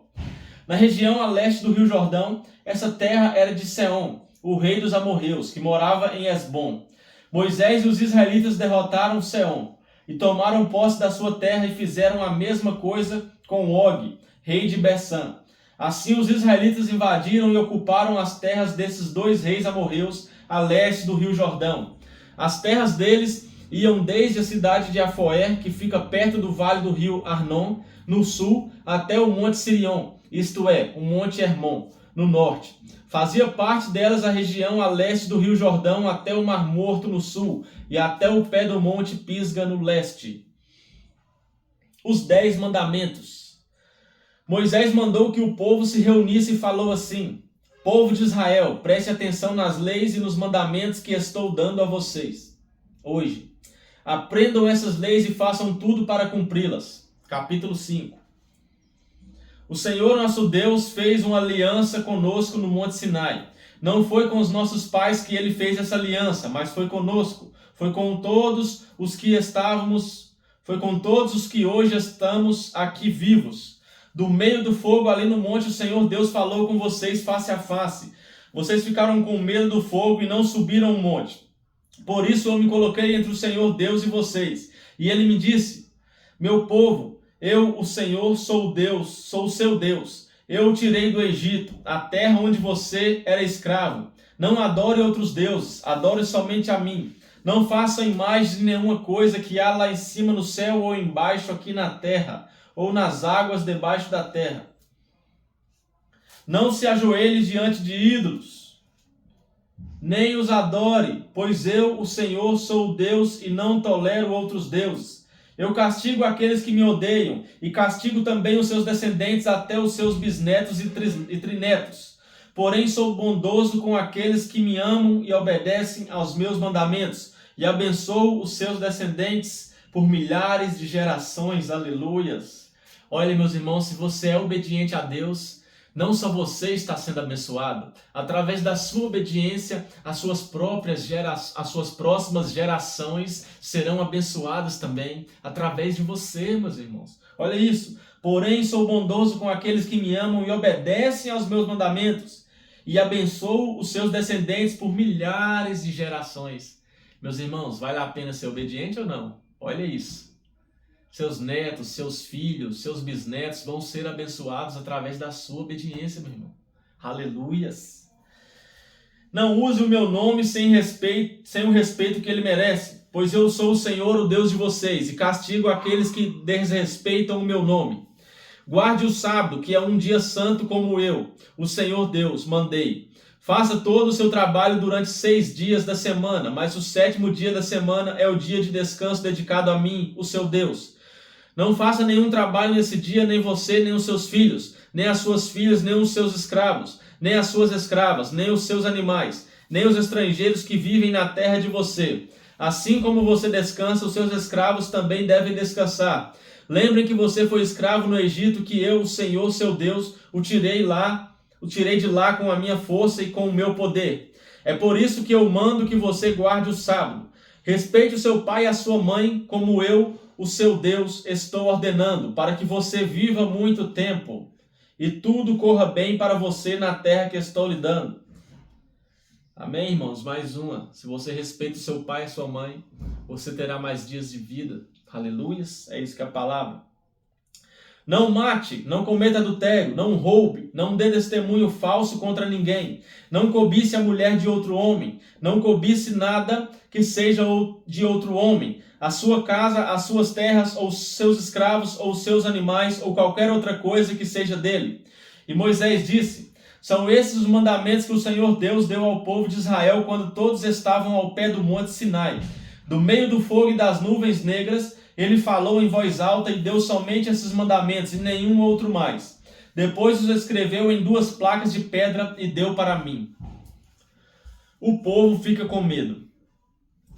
Na região a leste do rio Jordão, essa terra era de Seom, o rei dos amorreus, que morava em Esbom. Moisés e os israelitas derrotaram Seom e tomaram posse da sua terra e fizeram a mesma coisa com Og, rei de Bessã. Assim os israelitas invadiram e ocuparam as terras desses 2 reis amorreus a leste do rio Jordão. As terras deles iam desde a cidade de Afoé, que fica perto do vale do rio Arnon, no sul, até o monte Sirion, isto é, o monte Hermon, no norte. Fazia parte delas a região a leste do rio Jordão até o Mar Morto no sul e até o pé do monte Pisga no leste. Os 10 mandamentos. Moisés mandou que o povo se reunisse e falou assim: Povo de Israel, preste atenção nas leis e nos mandamentos que estou dando a vocês hoje. Aprendam essas leis e façam tudo para cumpri-las. Capítulo 5. O Senhor nosso Deus fez uma aliança conosco no Monte Sinai. Não foi com os nossos pais que ele fez essa aliança, mas foi conosco. Foi com todos os que hoje estamos aqui vivos. Do meio do fogo ali no monte, o Senhor Deus falou com vocês face a face. Vocês ficaram com medo do fogo e não subiram o monte. Por isso eu me coloquei entre o Senhor Deus e vocês. E ele me disse: Meu povo, eu, o Senhor, sou o Deus, sou o seu Deus. Eu o tirei do Egito, a terra onde você era escravo. Não adore outros deuses, adore somente a mim. Não faça imagem de nenhuma coisa que há lá em cima no céu ou embaixo aqui na terra, ou nas águas debaixo da terra. Não se ajoelhe diante de ídolos, nem os adore, pois eu, o Senhor, sou o Deus e não tolero outros deuses. Eu castigo aqueles que me odeiam, e castigo também os seus descendentes até os seus bisnetos e trinetos, Porém sou bondoso com aqueles que me amam e obedecem aos meus mandamentos, e abençoo os seus descendentes por milhares de gerações. Aleluias. Olha, meus irmãos, se você é obediente a Deus, não só você está sendo abençoado, através da sua obediência, as suas próximas gerações serão abençoadas também, através de você, meus irmãos. Olha isso. Porém, sou bondoso com aqueles que me amam e obedecem aos meus mandamentos, e abençoo os seus descendentes por milhares de gerações. Meus irmãos, vale a pena ser obediente ou não? Olha isso. Seus netos, seus filhos, seus bisnetos vão ser abençoados através da sua obediência, meu irmão. Aleluias. Não use o meu nome sem o respeito que ele merece, pois eu sou o Senhor, o Deus de vocês, e castigo aqueles que desrespeitam o meu nome. Guarde o sábado, que é um dia santo como eu, o Senhor Deus, mandei. Faça todo o seu trabalho durante 6 dias da semana, mas o 7º dia da semana é o dia de descanso dedicado a mim, o seu Deus. Não faça nenhum trabalho nesse dia, nem você, nem os seus filhos, nem as suas filhas, nem os seus escravos, nem as suas escravas, nem os seus animais, nem os estrangeiros que vivem na terra de você. Assim como você descansa, os seus escravos também devem descansar. Lembrem que você foi escravo no Egito, que eu, o Senhor, seu Deus, o tirei de lá com a minha força e com o meu poder. É por isso que eu mando que você guarde o sábado. Respeite o seu pai e a sua mãe, como eu, o seu Deus, estou ordenando, para que você viva muito tempo e tudo corra bem para você na terra que estou lhe dando. Amém, irmãos? Mais uma. Se você respeita o seu pai e a sua mãe, você terá mais dias de vida. Aleluias. É isso que é a palavra. Não mate, não cometa adultério, não roube, não dê testemunho falso contra ninguém, não cobice a mulher de outro homem, não cobice nada que seja de outro homem, a sua casa, as suas terras, ou seus escravos, ou seus animais, ou qualquer outra coisa que seja dele. E Moisés disse: são esses os mandamentos que o Senhor Deus deu ao povo de Israel quando todos estavam ao pé do monte Sinai. Do meio do fogo e das nuvens negras, ele falou em voz alta e deu somente esses mandamentos e nenhum outro mais. Depois os escreveu em 2 placas de pedra e deu para mim. O povo fica com medo.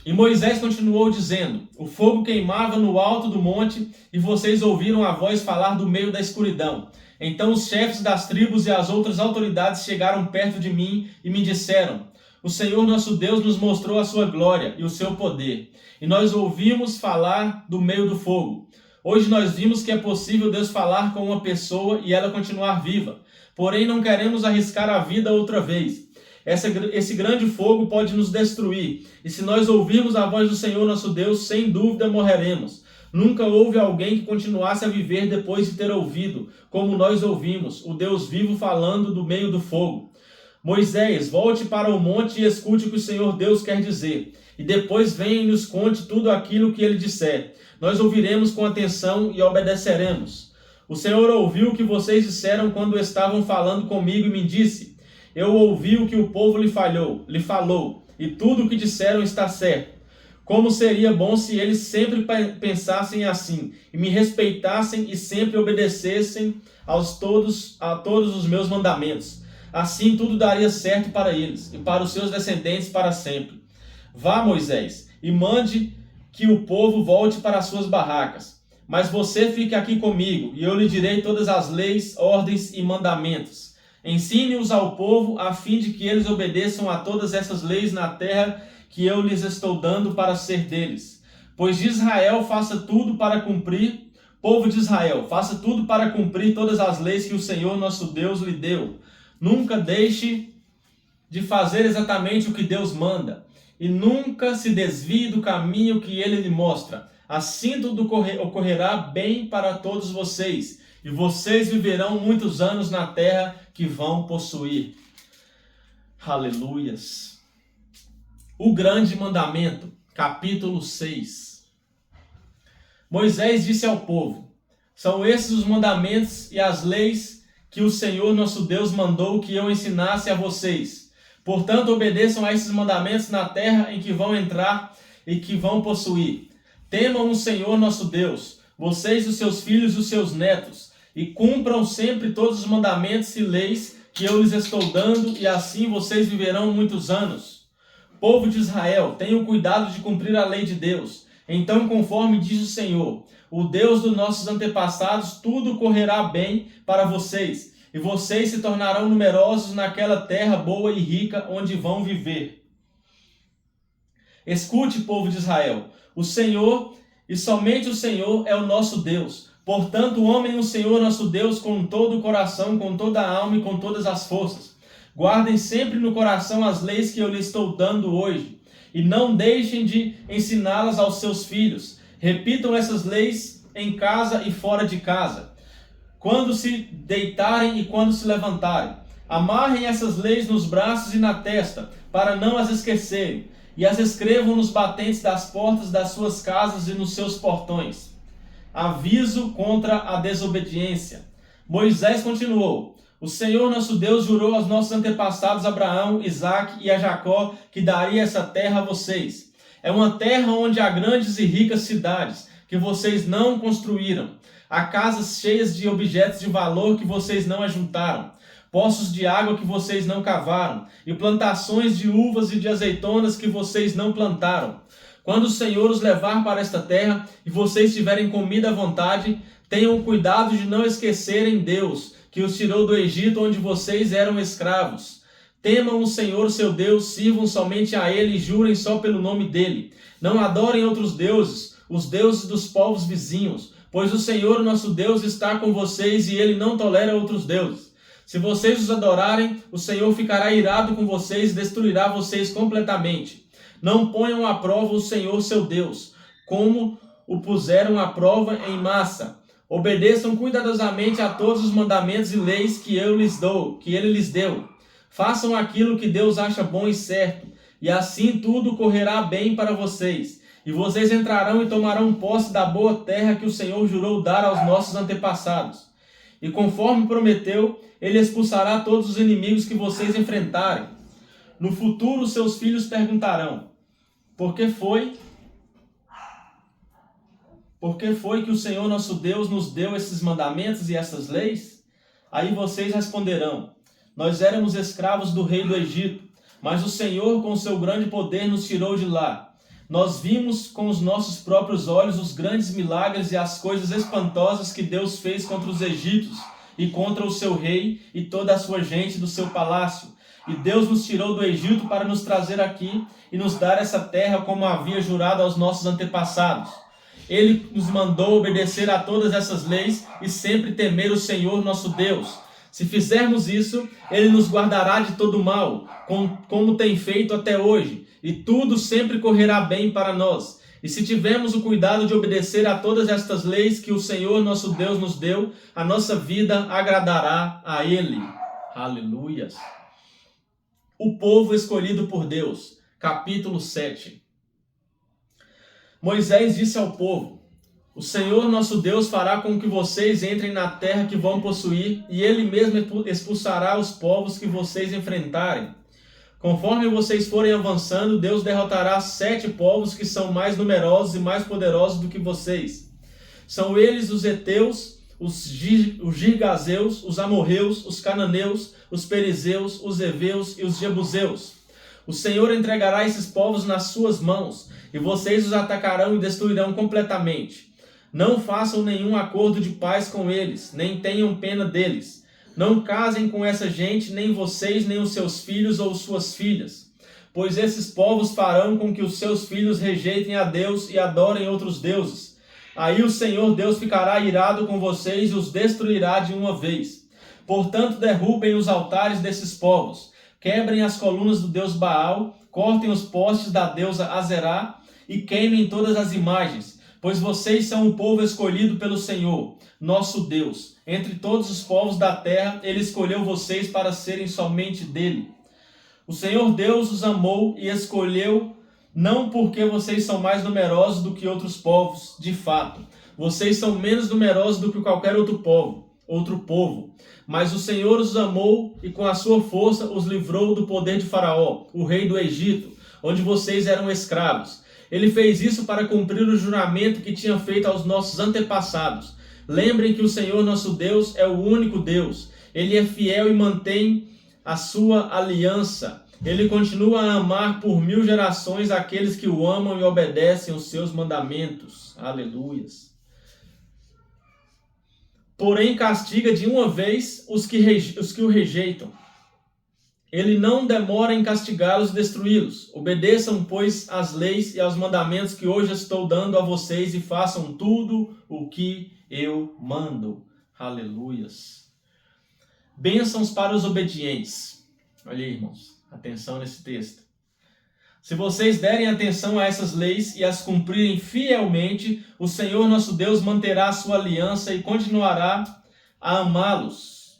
E Moisés continuou dizendo: o fogo queimava no alto do monte e vocês ouviram a voz falar do meio da escuridão. Então os chefes das tribos e as outras autoridades chegaram perto de mim e me disseram: o Senhor nosso Deus nos mostrou a sua glória e o seu poder, e nós ouvimos falar do meio do fogo. Hoje nós vimos que é possível Deus falar com uma pessoa e ela continuar viva, porém não queremos arriscar a vida outra vez. Esse grande fogo pode nos destruir, e se nós ouvirmos a voz do Senhor nosso Deus, sem dúvida morreremos. Nunca houve alguém que continuasse a viver depois de ter ouvido, como nós ouvimos, o Deus vivo falando do meio do fogo. Moisés, volte para o monte e escute o que o Senhor Deus quer dizer, e depois venha e nos conte tudo aquilo que ele disser. Nós ouviremos com atenção e obedeceremos. O Senhor ouviu o que vocês disseram quando estavam falando comigo e me disse: eu ouvi o que o povo lhe falou, e tudo o que disseram está certo. Como seria bom se eles sempre pensassem assim, e me respeitassem e sempre obedecessem a todos os meus mandamentos. Assim tudo daria certo para eles e para os seus descendentes para sempre. Vá, Moisés, e mande que o povo volte para as suas barracas. Mas você fique aqui comigo, e eu lhe direi todas as leis, ordens e mandamentos. Ensine-os ao povo, a fim de que eles obedeçam a todas essas leis na terra que eu lhes estou dando para ser deles. Pois de Israel faça tudo para cumprir, povo de Israel, faça tudo para cumprir todas as leis que o Senhor nosso Deus lhe deu. Nunca deixe de fazer exatamente o que Deus manda, e nunca se desvie do caminho que ele lhe mostra. Assim tudo ocorrerá bem para todos vocês, e vocês viverão muitos anos na terra que vão possuir. Aleluias. O grande mandamento, capítulo 6. Moisés disse ao povo: são esses os mandamentos e as leis que o Senhor nosso Deus mandou que eu ensinasse a vocês. Portanto, obedeçam a esses mandamentos na terra em que vão entrar e que vão possuir. Temam o Senhor nosso Deus, vocês, os seus filhos e os seus netos, e cumpram sempre todos os mandamentos e leis que eu lhes estou dando, e assim vocês viverão muitos anos. Povo de Israel, tenham cuidado de cumprir a lei de Deus. Então, conforme diz o Senhor, o Deus dos nossos antepassados, tudo correrá bem para vocês, e vocês se tornarão numerosos naquela terra boa e rica onde vão viver. Escute, povo de Israel, o Senhor, e somente o Senhor, é o nosso Deus. Portanto, amem o Senhor nosso Deus com todo o coração, com toda a alma e com todas as forças. Guardem sempre no coração as leis que eu lhes estou dando hoje, e não deixem de ensiná-las aos seus filhos. Repitam essas leis em casa e fora de casa, quando se deitarem e quando se levantarem. Amarrem essas leis nos braços e na testa, para não as esquecerem, e as escrevam nos batentes das portas das suas casas e nos seus portões. Aviso contra a desobediência. Moisés continuou: o Senhor nosso Deus jurou aos nossos antepassados Abraão, Isaque e a Jacó que daria essa terra a vocês. É uma terra onde há grandes e ricas cidades que vocês não construíram. Há casas cheias de objetos de valor que vocês não ajuntaram. Poços de água que vocês não cavaram. E plantações de uvas e de azeitonas que vocês não plantaram. Quando o Senhor os levar para esta terra e vocês tiverem comida à vontade, tenham cuidado de não esquecerem Deus, que os tirou do Egito onde vocês eram escravos. Temam o Senhor seu Deus, sirvam somente a Ele e jurem só pelo nome dEle. Não adorem outros deuses, os deuses dos povos vizinhos, pois o Senhor nosso Deus está com vocês e Ele não tolera outros deuses. Se vocês os adorarem, o Senhor ficará irado com vocês e destruirá vocês completamente. Não ponham à prova o Senhor seu Deus, como o puseram à prova em Massa. Obedeçam cuidadosamente a todos os mandamentos e leis que ele lhes deu. Façam aquilo que Deus acha bom e certo, e assim tudo correrá bem para vocês. E vocês entrarão e tomarão posse da boa terra que o Senhor jurou dar aos nossos antepassados. E conforme prometeu, Ele expulsará todos os inimigos que vocês enfrentarem. No futuro, seus filhos perguntarão: Por que foi que o Senhor nosso Deus nos deu esses mandamentos e essas leis? Aí vocês responderão: Nós éramos escravos do rei do Egito, mas o Senhor, com seu grande poder, nos tirou de lá. Nós vimos com os nossos próprios olhos os grandes milagres e as coisas espantosas que Deus fez contra os egípcios e contra o seu rei e toda a sua gente do seu palácio. E Deus nos tirou do Egito para nos trazer aqui e nos dar essa terra como havia jurado aos nossos antepassados. Ele nos mandou obedecer a todas essas leis e sempre temer o Senhor nosso Deus. Se fizermos isso, Ele nos guardará de todo mal, como tem feito até hoje, e tudo sempre correrá bem para nós. E se tivermos o cuidado de obedecer a todas estas leis que o Senhor nosso Deus nos deu, a nossa vida agradará a Ele. Aleluias! O povo escolhido por Deus, capítulo 7. Moisés disse ao povo: O Senhor nosso Deus fará com que vocês entrem na terra que vão possuir, e Ele mesmo expulsará os povos que vocês enfrentarem. Conforme vocês forem avançando, Deus derrotará 7 povos que são mais numerosos e mais poderosos do que vocês. São eles os heteus, os girgazeus, os amorreus, os cananeus, os perizeus, os heveus e os jebuseus. O Senhor entregará esses povos nas suas mãos, e vocês os atacarão e destruirão completamente. Não façam nenhum acordo de paz com eles, nem tenham pena deles. Não casem com essa gente, nem vocês, nem os seus filhos ou suas filhas, pois esses povos farão com que os seus filhos rejeitem a Deus e adorem outros deuses. Aí o Senhor Deus ficará irado com vocês e os destruirá de uma vez. Portanto, derrubem os altares desses povos, quebrem as colunas do deus Baal, cortem os postes da deusa Azerá e queimem todas as imagens, pois vocês são um povo escolhido pelo Senhor, nosso Deus. Entre todos os povos da terra, Ele escolheu vocês para serem somente dele. O Senhor Deus os amou e escolheu, não porque vocês são mais numerosos do que outros povos, de fato. Vocês são menos numerosos do que qualquer outro povo. Mas o Senhor os amou e com a sua força os livrou do poder de Faraó, o rei do Egito, onde vocês eram escravos. Ele fez isso para cumprir o juramento que tinha feito aos nossos antepassados. Lembrem que o Senhor nosso Deus é o único Deus. Ele é fiel e mantém a sua aliança. Ele continua a amar por 1000 gerações aqueles que o amam e obedecem os seus mandamentos. Aleluias. Porém, castiga de uma vez os que o rejeitam. Ele não demora em castigá-los e destruí-los. Obedeçam, pois, às leis e aos mandamentos que hoje estou dando a vocês e façam tudo o que eu mando. Aleluias. Bênçãos para os obedientes. Olha aí, irmãos. Atenção nesse texto. Se vocês derem atenção a essas leis e as cumprirem fielmente, o Senhor nosso Deus manterá a sua aliança e continuará a amá-los,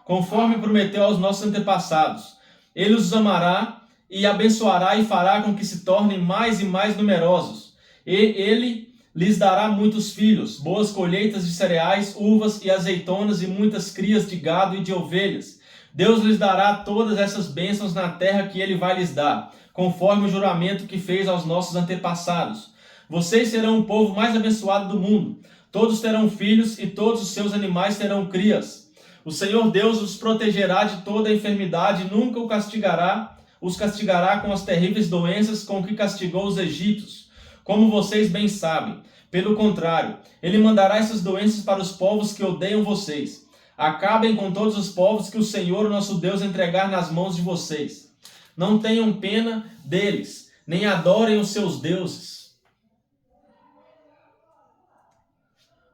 conforme prometeu aos nossos antepassados. Ele os amará e abençoará e fará com que se tornem mais e mais numerosos. E ele lhes dará muitos filhos, boas colheitas de cereais, uvas e azeitonas e muitas crias de gado e de ovelhas. Deus lhes dará todas essas bênçãos na terra que ele vai lhes dar, conforme o juramento que fez aos nossos antepassados. Vocês serão o povo mais abençoado do mundo. Todos terão filhos e todos os seus animais terão crias. O Senhor Deus os protegerá de toda a enfermidade e nunca os castigará com as terríveis doenças com que castigou os egípcios, como vocês bem sabem. Pelo contrário, ele mandará essas doenças para os povos que odeiam vocês. Acabem com todos os povos que o Senhor, nosso Deus, entregar nas mãos de vocês. Não tenham pena deles, nem adorem os seus deuses,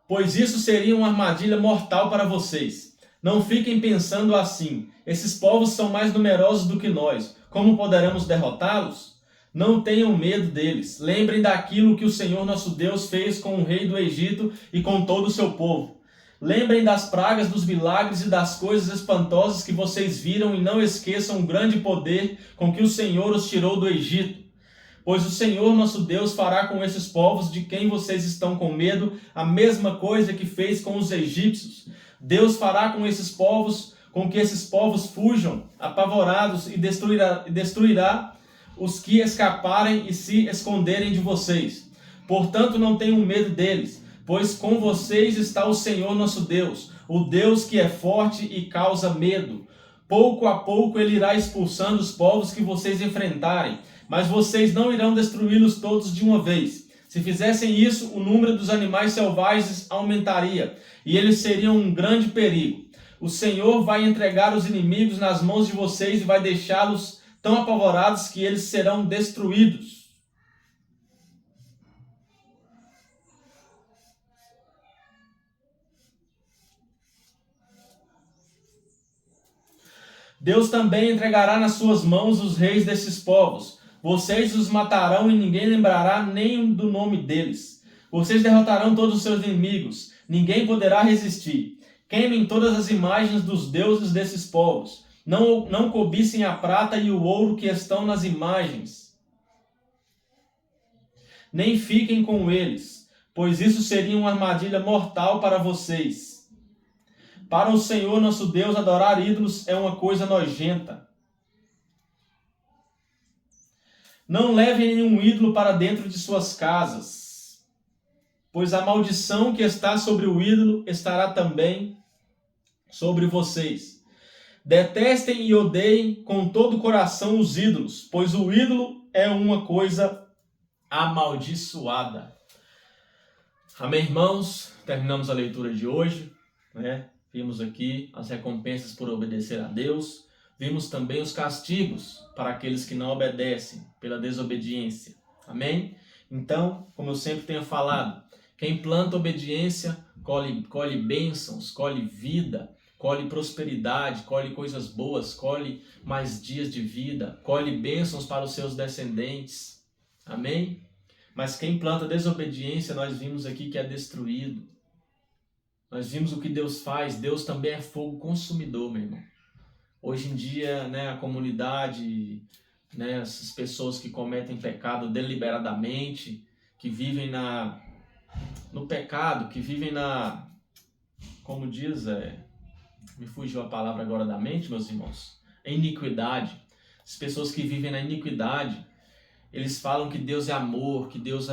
pois isso seria uma armadilha mortal para vocês. Não fiquem pensando assim: esses povos são mais numerosos do que nós, como poderemos derrotá-los? Não tenham medo deles. Lembrem daquilo que o Senhor, nosso Deus, fez com o rei do Egito e com todo o seu povo. Lembrem das pragas, dos milagres e das coisas espantosas que vocês viram e não esqueçam o grande poder com que o Senhor os tirou do Egito. Pois o Senhor nosso Deus fará com esses povos de quem vocês estão com medo a mesma coisa que fez com os egípcios. Deus fará com esses povos, com que esses povos fujam apavorados e destruirá os que escaparem e se esconderem de vocês. Portanto, não tenham medo deles, pois com vocês está o Senhor nosso Deus, o Deus que é forte e causa medo. Pouco a pouco ele irá expulsando os povos que vocês enfrentarem, mas vocês não irão destruí-los todos de uma vez. Se fizessem isso, o número dos animais selvagens aumentaria, e eles seriam um grande perigo. O Senhor vai entregar os inimigos nas mãos de vocês e vai deixá-los tão apavorados que eles serão destruídos. Deus também entregará nas suas mãos os reis desses povos. Vocês os matarão e ninguém lembrará nem do nome deles. Vocês derrotarão todos os seus inimigos. Ninguém poderá resistir. Queimem todas as imagens dos deuses desses povos. Não cobicem a prata e o ouro que estão nas imagens. Nem fiquem com eles, pois isso seria uma armadilha mortal para vocês. Para o Senhor nosso Deus, adorar ídolos é uma coisa nojenta. Não levem nenhum ídolo para dentro de suas casas, pois a maldição que está sobre o ídolo estará também sobre vocês. Detestem e odeiem com todo o coração os ídolos, pois o ídolo é uma coisa amaldiçoada. Amém, irmãos? Terminamos a leitura de hoje, né? Vimos aqui as recompensas por obedecer a Deus. Vimos também os castigos para aqueles que não obedecem, pela desobediência. Amém? Então, como eu sempre tenho falado, quem planta obediência, colhe bênçãos, colhe vida, colhe prosperidade, colhe coisas boas, colhe mais dias de vida, colhe bênçãos para os seus descendentes. Amém? Mas quem planta desobediência, nós vimos aqui que é destruído. Nós vimos o que Deus faz. Deus também é fogo consumidor, meu irmão. Hoje em dia, né, a comunidade, né, essas pessoas que cometem pecado deliberadamente, que vivem no pecado, que vivem como diz, me fugiu a palavra agora da mente, meus irmãos, iniquidade. As pessoas que vivem na iniquidade, eles falam que Deus é amor, que Deus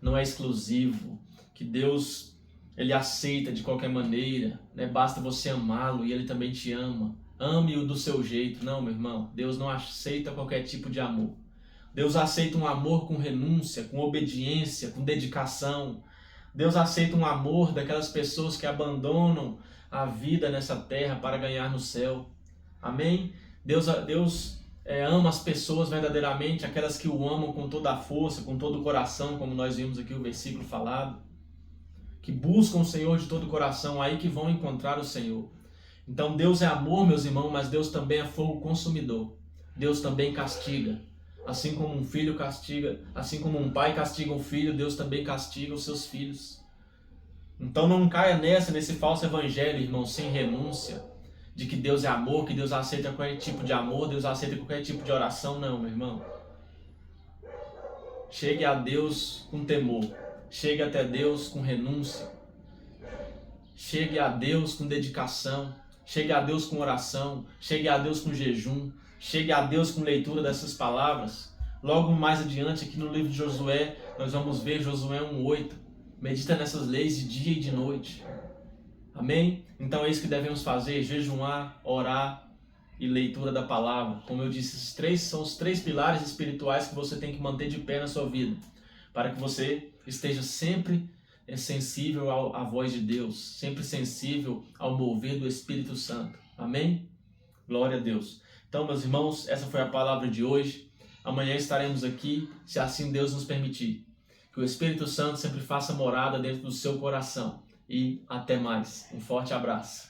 não é exclusivo, que Deus Ele aceita de qualquer maneira, né? Basta você amá-lo e ele também te ama. Ame-o do seu jeito. Não, meu irmão, Deus não aceita qualquer tipo de amor. Deus aceita um amor com renúncia, com obediência, com dedicação. Deus aceita um amor daquelas pessoas que abandonam a vida nessa terra para ganhar no céu. Amém? Deus ama as pessoas verdadeiramente, aquelas que o amam com toda a força, com todo o coração, como nós vimos aqui o versículo falado. Que buscam o Senhor de todo o coração, aí que vão encontrar o Senhor. Então Deus é amor, meus irmãos, mas Deus também é fogo consumidor. Deus também castiga. Assim como um filho castiga, assim como um pai castiga um filho, Deus também castiga os seus filhos. Então não caia nesse falso evangelho, irmão, sem renúncia, de que Deus é amor, que Deus aceita qualquer tipo de amor, Deus aceita qualquer tipo de oração. Não, meu irmão. Chegue a Deus com temor. Chegue até Deus com renúncia. Chegue a Deus com dedicação. Chegue a Deus com oração. Chegue a Deus com jejum. Chegue a Deus com leitura dessas palavras. Logo mais adiante, aqui no livro de Josué, nós vamos ver Josué 1:8. Medita nessas leis de dia e de noite. Amém? Então é isso que devemos fazer: jejuar, orar e leitura da palavra. Como eu disse, esses três são os 3 pilares espirituais que você tem que manter de pé na sua vida, para que você esteja sempre sensível à voz de Deus, sempre sensível ao mover do Espírito Santo. Amém? Glória a Deus. Então, meus irmãos, essa foi a palavra de hoje. Amanhã estaremos aqui, se assim Deus nos permitir. Que o Espírito Santo sempre faça morada dentro do seu coração. E até mais. Um forte abraço.